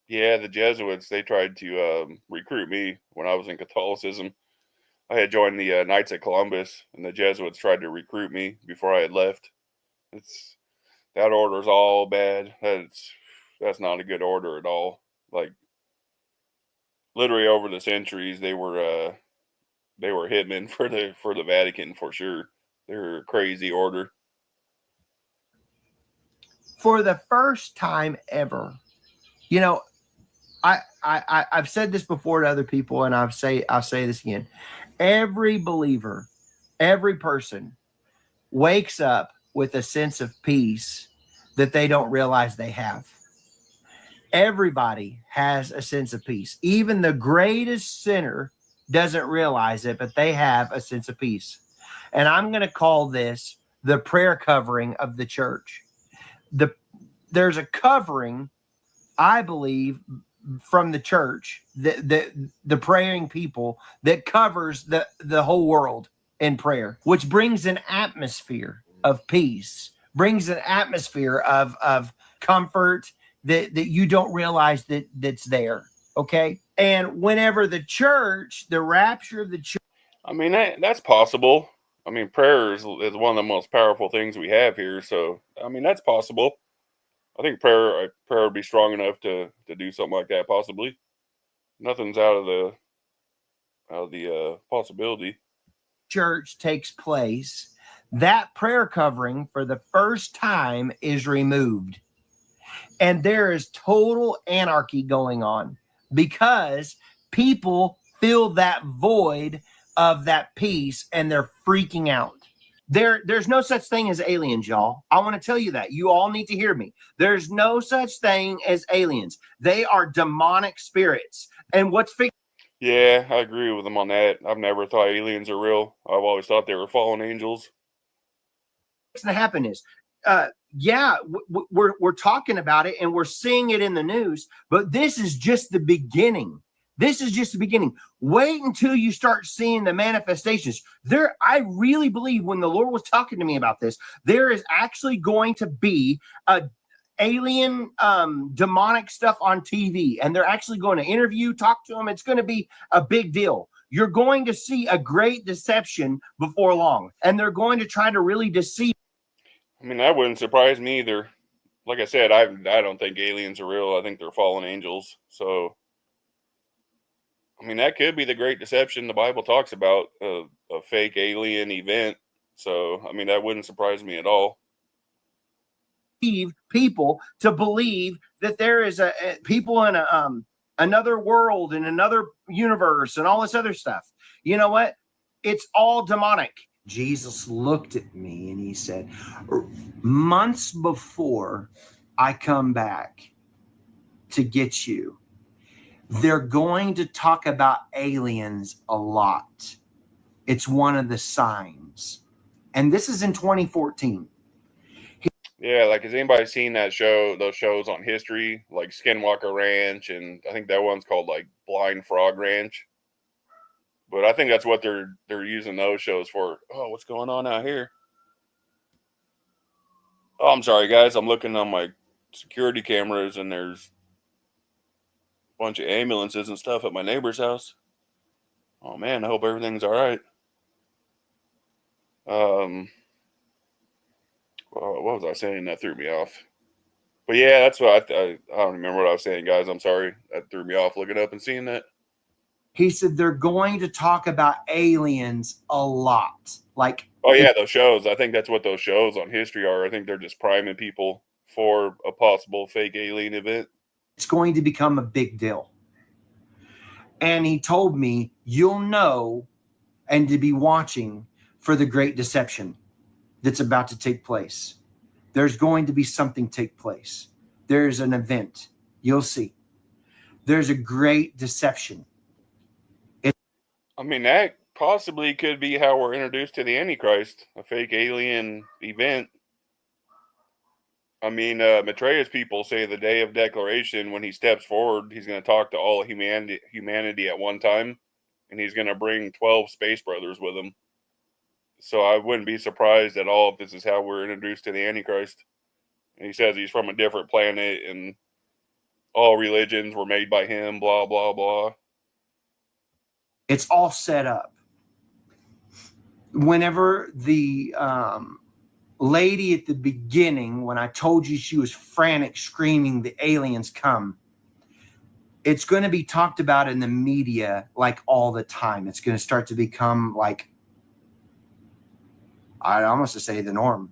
Yeah, the Jesuits, they tried to recruit me when I was in Catholicism. I had joined the Knights of Columbus, and the Jesuits tried to recruit me before I had left. That order's all bad. That's not a good order at all. Like, literally over the centuries, they were they were hitmen for the Vatican for sure. They're a crazy order. For the first time ever, you know, I've said this before to other people, and I'll say this again. Every believer, every person wakes up with a sense of peace that they don't realize they have. Everybody has a sense of peace. Even the greatest sinner doesn't realize it, but they have a sense of peace. And I'm going to call this the prayer covering of the church. There's a covering, I believe, from the church, the praying people, that covers the whole world in prayer, which brings an atmosphere of peace, brings an atmosphere of comfort that you don't realize that's there. Okay. And whenever the rapture of the church, I mean, that's possible. I mean, prayer is one of the most powerful things we have here. So, I mean, that's possible. I think prayer would be strong enough to do something like that, possibly. Nothing's out of the possibility. Church takes place, that prayer covering for the first time is removed. And there is total anarchy going on because people feel that void of that peace and they're freaking out. There's no such thing as aliens, y'all. I want to tell you that. You all need to hear me. There's no such thing as aliens. They are demonic spirits. And Yeah, I agree with them on that. I've never thought aliens are real. I've always thought they were fallen angels. What's going to happen is, we're talking about it and we're seeing it in the news, but this is just the beginning. This is just the beginning. Wait until you start seeing the manifestations. I really believe when the Lord was talking to me about this, there is actually going to be a alien demonic stuff on TV, and they're actually going to talk to them. It's going to be a big deal. You're going to see a great deception before long, and they're going to try to really deceive. I mean, that wouldn't surprise me either. Like I said, I don't think aliens are real. I think they're fallen angels. So, I mean, that could be the great deception the Bible talks about, a fake alien event. So, I mean, that wouldn't surprise me at all. People to believe that there is people in another world, in another universe, and all this other stuff. You know what? It's all demonic. Jesus looked at me and he said, months before I come back to get you, they're going to talk about aliens a lot. It's one of the signs. And this is in 2014. Yeah, like, has anybody seen those shows on history, like Skinwalker Ranch, and I think that one's called like Blind Frog Ranch. But I think that's what they're using those shows for. Oh, what's going on out here? Oh, I'm sorry, guys. I'm looking on my security cameras, and there's a bunch of ambulances and stuff at my neighbor's house. Oh, man, I hope everything's all right. What was I saying? That threw me off. But yeah, that's what I don't remember what I was saying, guys. I'm sorry. That threw me off looking up and seeing that. He said they're going to talk about aliens a lot. Like, oh yeah, those shows. I think that's what those shows on history are. I think they're just priming people for a possible fake alien event. It's going to become a big deal. And he told me, you'll know and to be watching for the great deception that's about to take place. There's going to be something take place. There's an event. You'll see. There's a great deception. I mean, that possibly could be how we're introduced to the Antichrist, a fake alien event. I mean, Maitreya's people say the day of declaration, when he steps forward, he's going to talk to all humanity at one time, and he's going to bring 12 space brothers with him. So I wouldn't be surprised at all if this is how we're introduced to the Antichrist. And he says he's from a different planet, and all religions were made by him, blah, blah, blah. It's all set up. Whenever the lady at the beginning, when I told you she was frantic, screaming, the aliens come, it's going to be talked about in the media like all the time. It's going to start to become like, I'd almost to say the norm.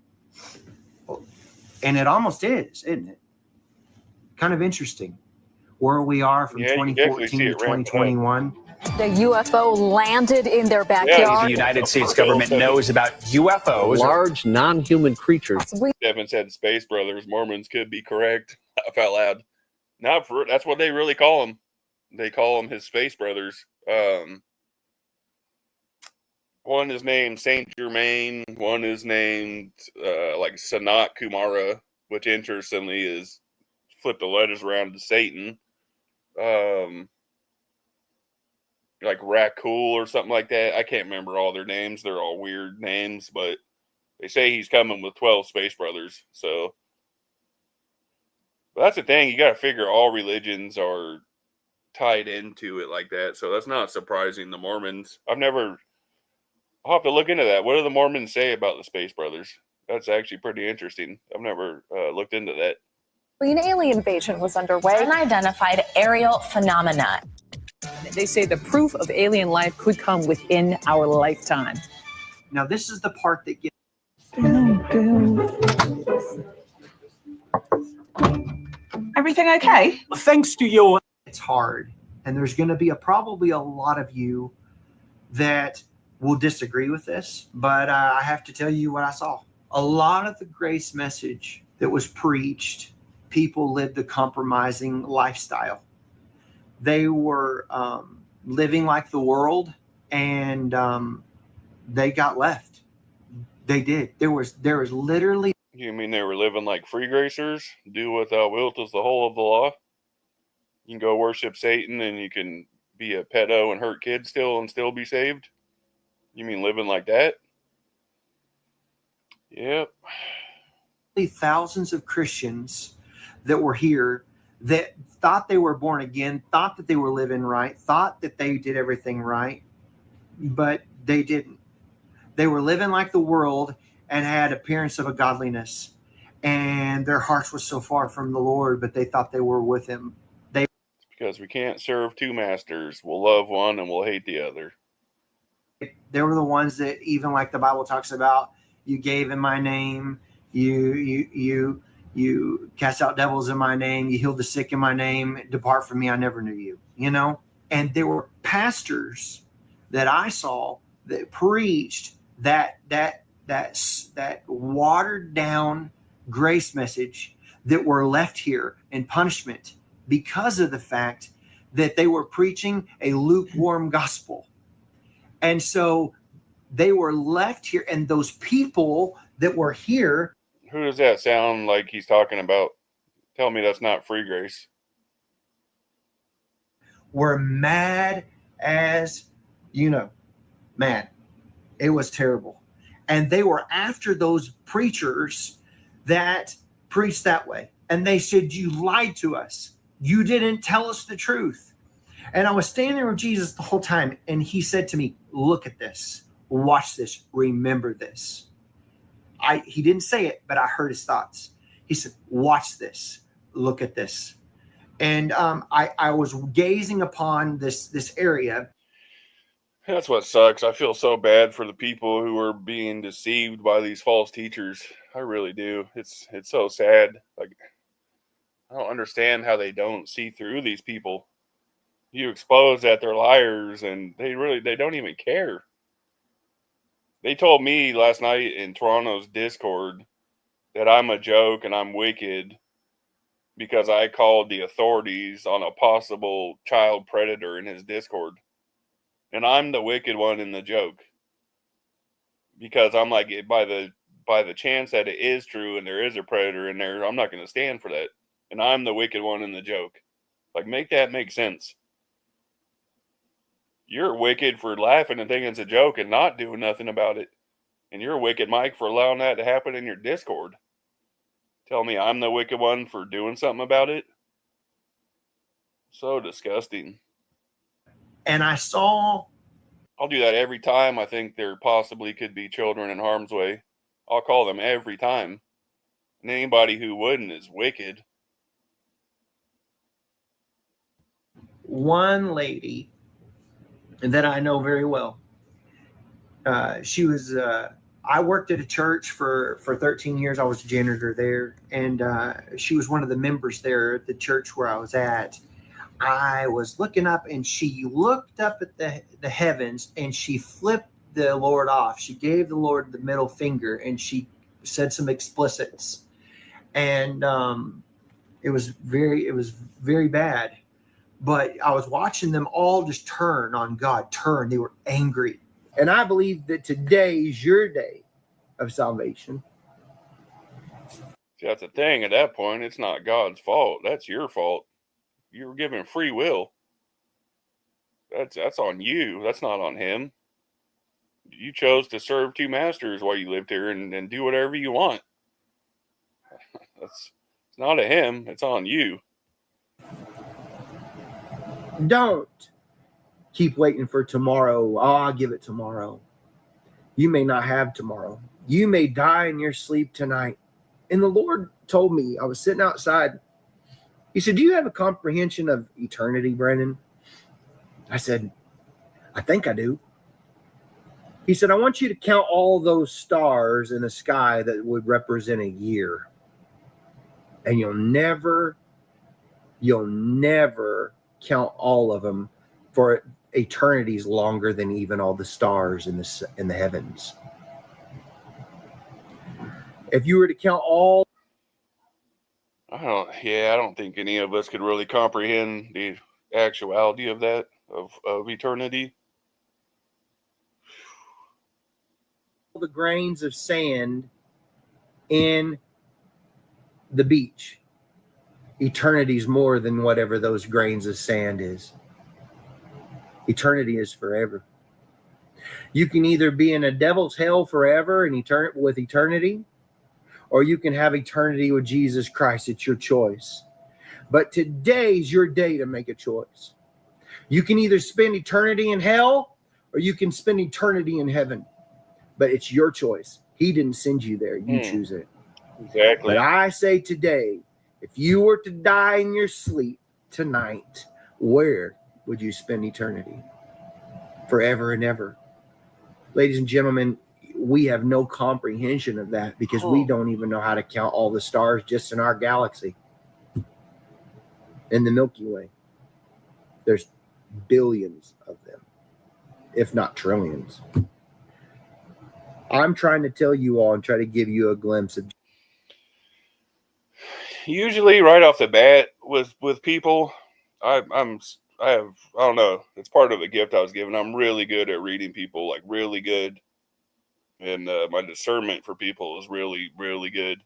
And it almost is, isn't it? Kind of interesting where we are from 2014 to 2021. The UFO landed in their backyard. The United States government knows about UFOs. Large non-human creatures. Devin said Space Brothers. Mormons could be correct. Laugh out loud. Not for that's what they really call them. They call them his Space Brothers. One is named Saint Germain. One is named like Sanat Kumara, which interestingly is flip the letters around to Satan. Like Rakul or something like that. I can't remember all their names. They're all weird names, but they say he's coming with 12 Space Brothers. So but that's the thing. You got to figure all religions are tied into it like that. So that's not surprising. The Mormons, I'll have to look into that. What do the Mormons say about the Space Brothers? That's actually pretty interesting. I've never looked into that. An alien invasion was underway. Unidentified aerial phenomena. They say the proof of alien life could come within our lifetime. Now, this is the part that gets... Everything okay? Thanks to your... It's hard. And there's going to be probably a lot of you that will disagree with this. But I have to tell you what I saw. A lot of the grace message that was preached, people lived a compromising lifestyle. They were living like the world, and they got left. They did. There was literally. You mean they were living like free gracers? Do what thou wilt is the whole of the law. You can go worship Satan, and you can be a pedo and hurt kids still and still be saved. You mean living like that? Yep. Thousands of Christians that were here that thought they were born again, thought that they were living right, thought that they did everything right, but they didn't. They were living like the world and had appearance of a godliness, and their hearts were so far from the Lord, but they thought they were with him. Because we can't serve two masters. We'll love one and we'll hate the other. They were the ones that, even like the Bible talks about, you gave in my name, you cast out devils in my name, you healed the sick in my name, depart from me, I never knew you, you know? And there were pastors that I saw that preached that watered down grace message that were left here in punishment because of the fact that they were preaching a lukewarm gospel. And so they were left here, and those people that were here. Who does that sound like he's talking about? Tell me that's not free grace. Were mad as, mad. It was terrible. And they were after those preachers that preached that way. And they said, you lied to us. You didn't tell us the truth. And I was standing there with Jesus the whole time, and he said to me, look at this, watch this, remember this. He didn't say it, but I heard his thoughts. He said, watch this, look at this. And I was gazing upon this area. That's what sucks. I feel so bad for the people who are being deceived by these false teachers. I really do. It's so sad. Like, I don't understand how they don't see through these people. You expose that they're liars, and they don't even care. They told me last night in Toronto's Discord that I'm a joke and I'm wicked because I called the authorities on a possible child predator in his Discord. And I'm the wicked one in the joke. Because I'm like, by the chance that it is true and there is a predator in there, I'm not going to stand for that. And I'm the wicked one in the joke. Like, make that make sense. You're wicked for laughing and thinking it's a joke and not doing nothing about it. And you're wicked, Mike, for allowing that to happen in your Discord. Tell me I'm the wicked one for doing something about it? So disgusting. And I saw... I'll do that every time I think there possibly could be children in harm's way. I'll call them every time. And anybody who wouldn't is wicked. one lady that I know very well. She was, I worked at a church for 13 years. I was a janitor there. And she was one of the members there at the church where I was at. I was looking up, and she looked up at the heavens, and she flipped the Lord off. She gave the Lord the middle finger, and she said some explicits. And it was very bad. But I was watching them all just turn on God, turn. They were angry. And I believe that today is your day of salvation. See, that's the thing. At that point, it's not God's fault. That's your fault. You were given free will. That's on you. That's not on him. You chose to serve two masters while you lived here and do whatever you want. It's not a him. It's on you. Don't keep waiting for tomorrow. Oh, I'll give it tomorrow. You may not have tomorrow. You may die in your sleep tonight. And the Lord told me, I was sitting outside. He said, do you have a comprehension of eternity, Brandon? I said, I think I do. He said, I want you to count all those stars in the sky that would represent a year. And you'll never count all of them, for eternity's longer than even all the stars in the heavens. If you were to count all, I don't think any of us could really comprehend the actuality of that, of eternity. the grains of sand in the beach, eternity's more than whatever those grains of sand is. Eternity is forever. You can either be in a devil's hell forever and with eternity, or you can have eternity with Jesus Christ. It's your choice. But today's your day to make a choice. You can either spend eternity in hell, or you can spend eternity in heaven. But it's your choice. He didn't send you there. You choose it. Exactly. But I say today, if you were to die in your sleep tonight, where would you spend eternity? Forever and ever. Ladies and gentlemen, we have no comprehension of that because we don't even know how to count all the stars just in our galaxy. In the Milky Way, there's billions of them, if not trillions. I'm trying to tell you all and try to give you a glimpse of. Usually, right off the bat, with people, I don't know. It's part of a gift I was given. I'm really good at reading people, like really good, and my discernment for people is really, really good.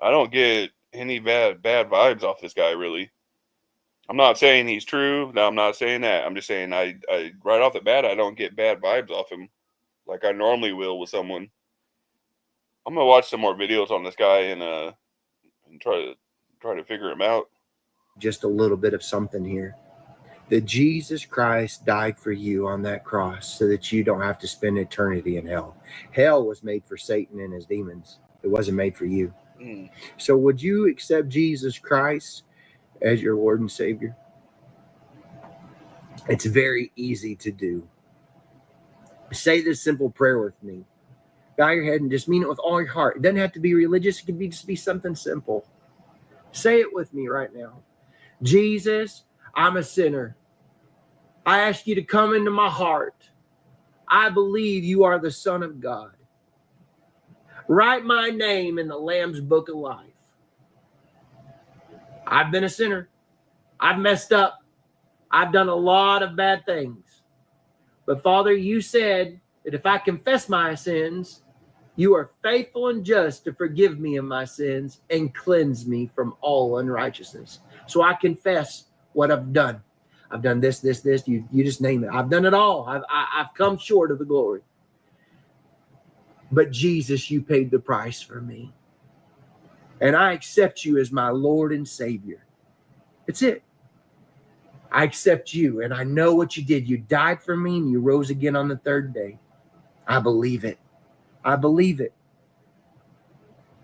I don't get any bad vibes off this guy, really. I'm not saying he's true. No, I'm not saying that. I'm just saying I right off the bat, I don't get bad vibes off him like I normally will with someone. I'm gonna watch some more videos on this guy and try to figure him out. Just a little bit of something here. That Jesus Christ died for you on that cross so that you don't have to spend eternity in hell. Hell was made for Satan and his demons. It wasn't made for you. So would you accept Jesus Christ as your Lord and Savior? It's very easy to do. Say this simple prayer with me. Bow your head and just mean it with all your heart. It doesn't have to be religious. It could be just be something simple. Say it with me right now. Jesus, I'm a sinner. I ask you to come into my heart. I believe you are the Son of God. Write my name in the Lamb's Book of Life. I've been a sinner. I've messed up. I've done a lot of bad things. But Father, you said that if I confess my sins, you are faithful and just to forgive me of my sins and cleanse me from all unrighteousness. So I confess what I've done. I've done this. You just name it. I've done it all. I've come short of the glory. But Jesus, you paid the price for me. And I accept you as my Lord and Savior. That's it. I accept you, and I know what you did. You died for me, and you rose again on the third day. I believe it. I believe it.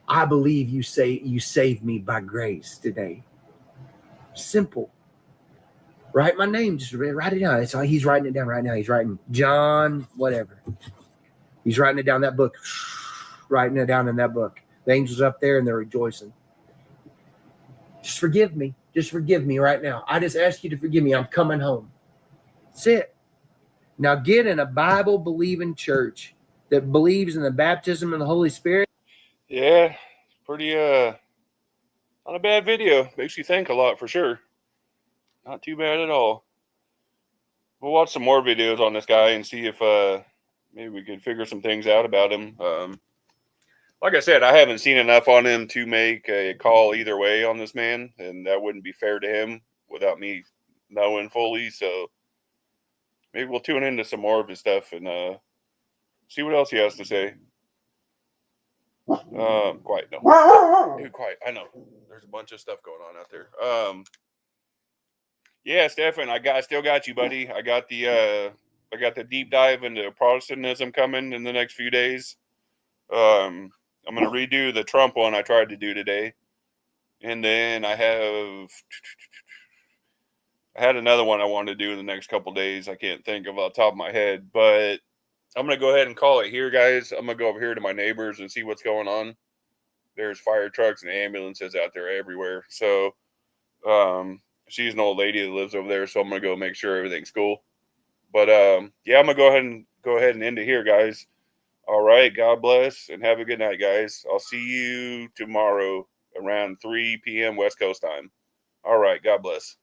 I believe you saved me by grace today. Simple. Write my name. Just write it down. So he's writing it down right now. He's writing John, whatever. He's writing it down that book. Writing it down in that book. The angels up there and they're rejoicing. Just forgive me. Just forgive me right now. I just ask you to forgive me. I'm coming home. That's it. Now get in a Bible-believing church that believes in the baptism of the Holy Spirit. Yeah, it's pretty not a bad video. Makes you think a lot for sure. Not too bad at all. We'll watch some more videos on this guy and see if maybe we could figure some things out about him. Like I said, I haven't seen enough on him to make a call either way on this man, and that wouldn't be fair to him without me knowing fully. So maybe we'll tune into some more of his stuff and see what else he has to say. Quiet, no. Dude, quiet. I know. There's a bunch of stuff going on out there. Yeah, Stefan, I still got you, buddy. I got the deep dive into Protestantism coming in the next few days. I'm going to redo the Trump one I tried to do today. And then I had another one I wanted to do in the next couple days. I can't think of off the top of my head, but I'm going to go ahead and call it here, guys. I'm going to go over here to my neighbors and see what's going on. There's fire trucks and ambulances out there everywhere. So, she's an old lady that lives over there, so I'm going to go make sure everything's cool. But, yeah, I'm going to go ahead and end it here, guys. All right. God bless and have a good night, guys. I'll see you tomorrow around 3 p.m. West Coast time. All right. God bless.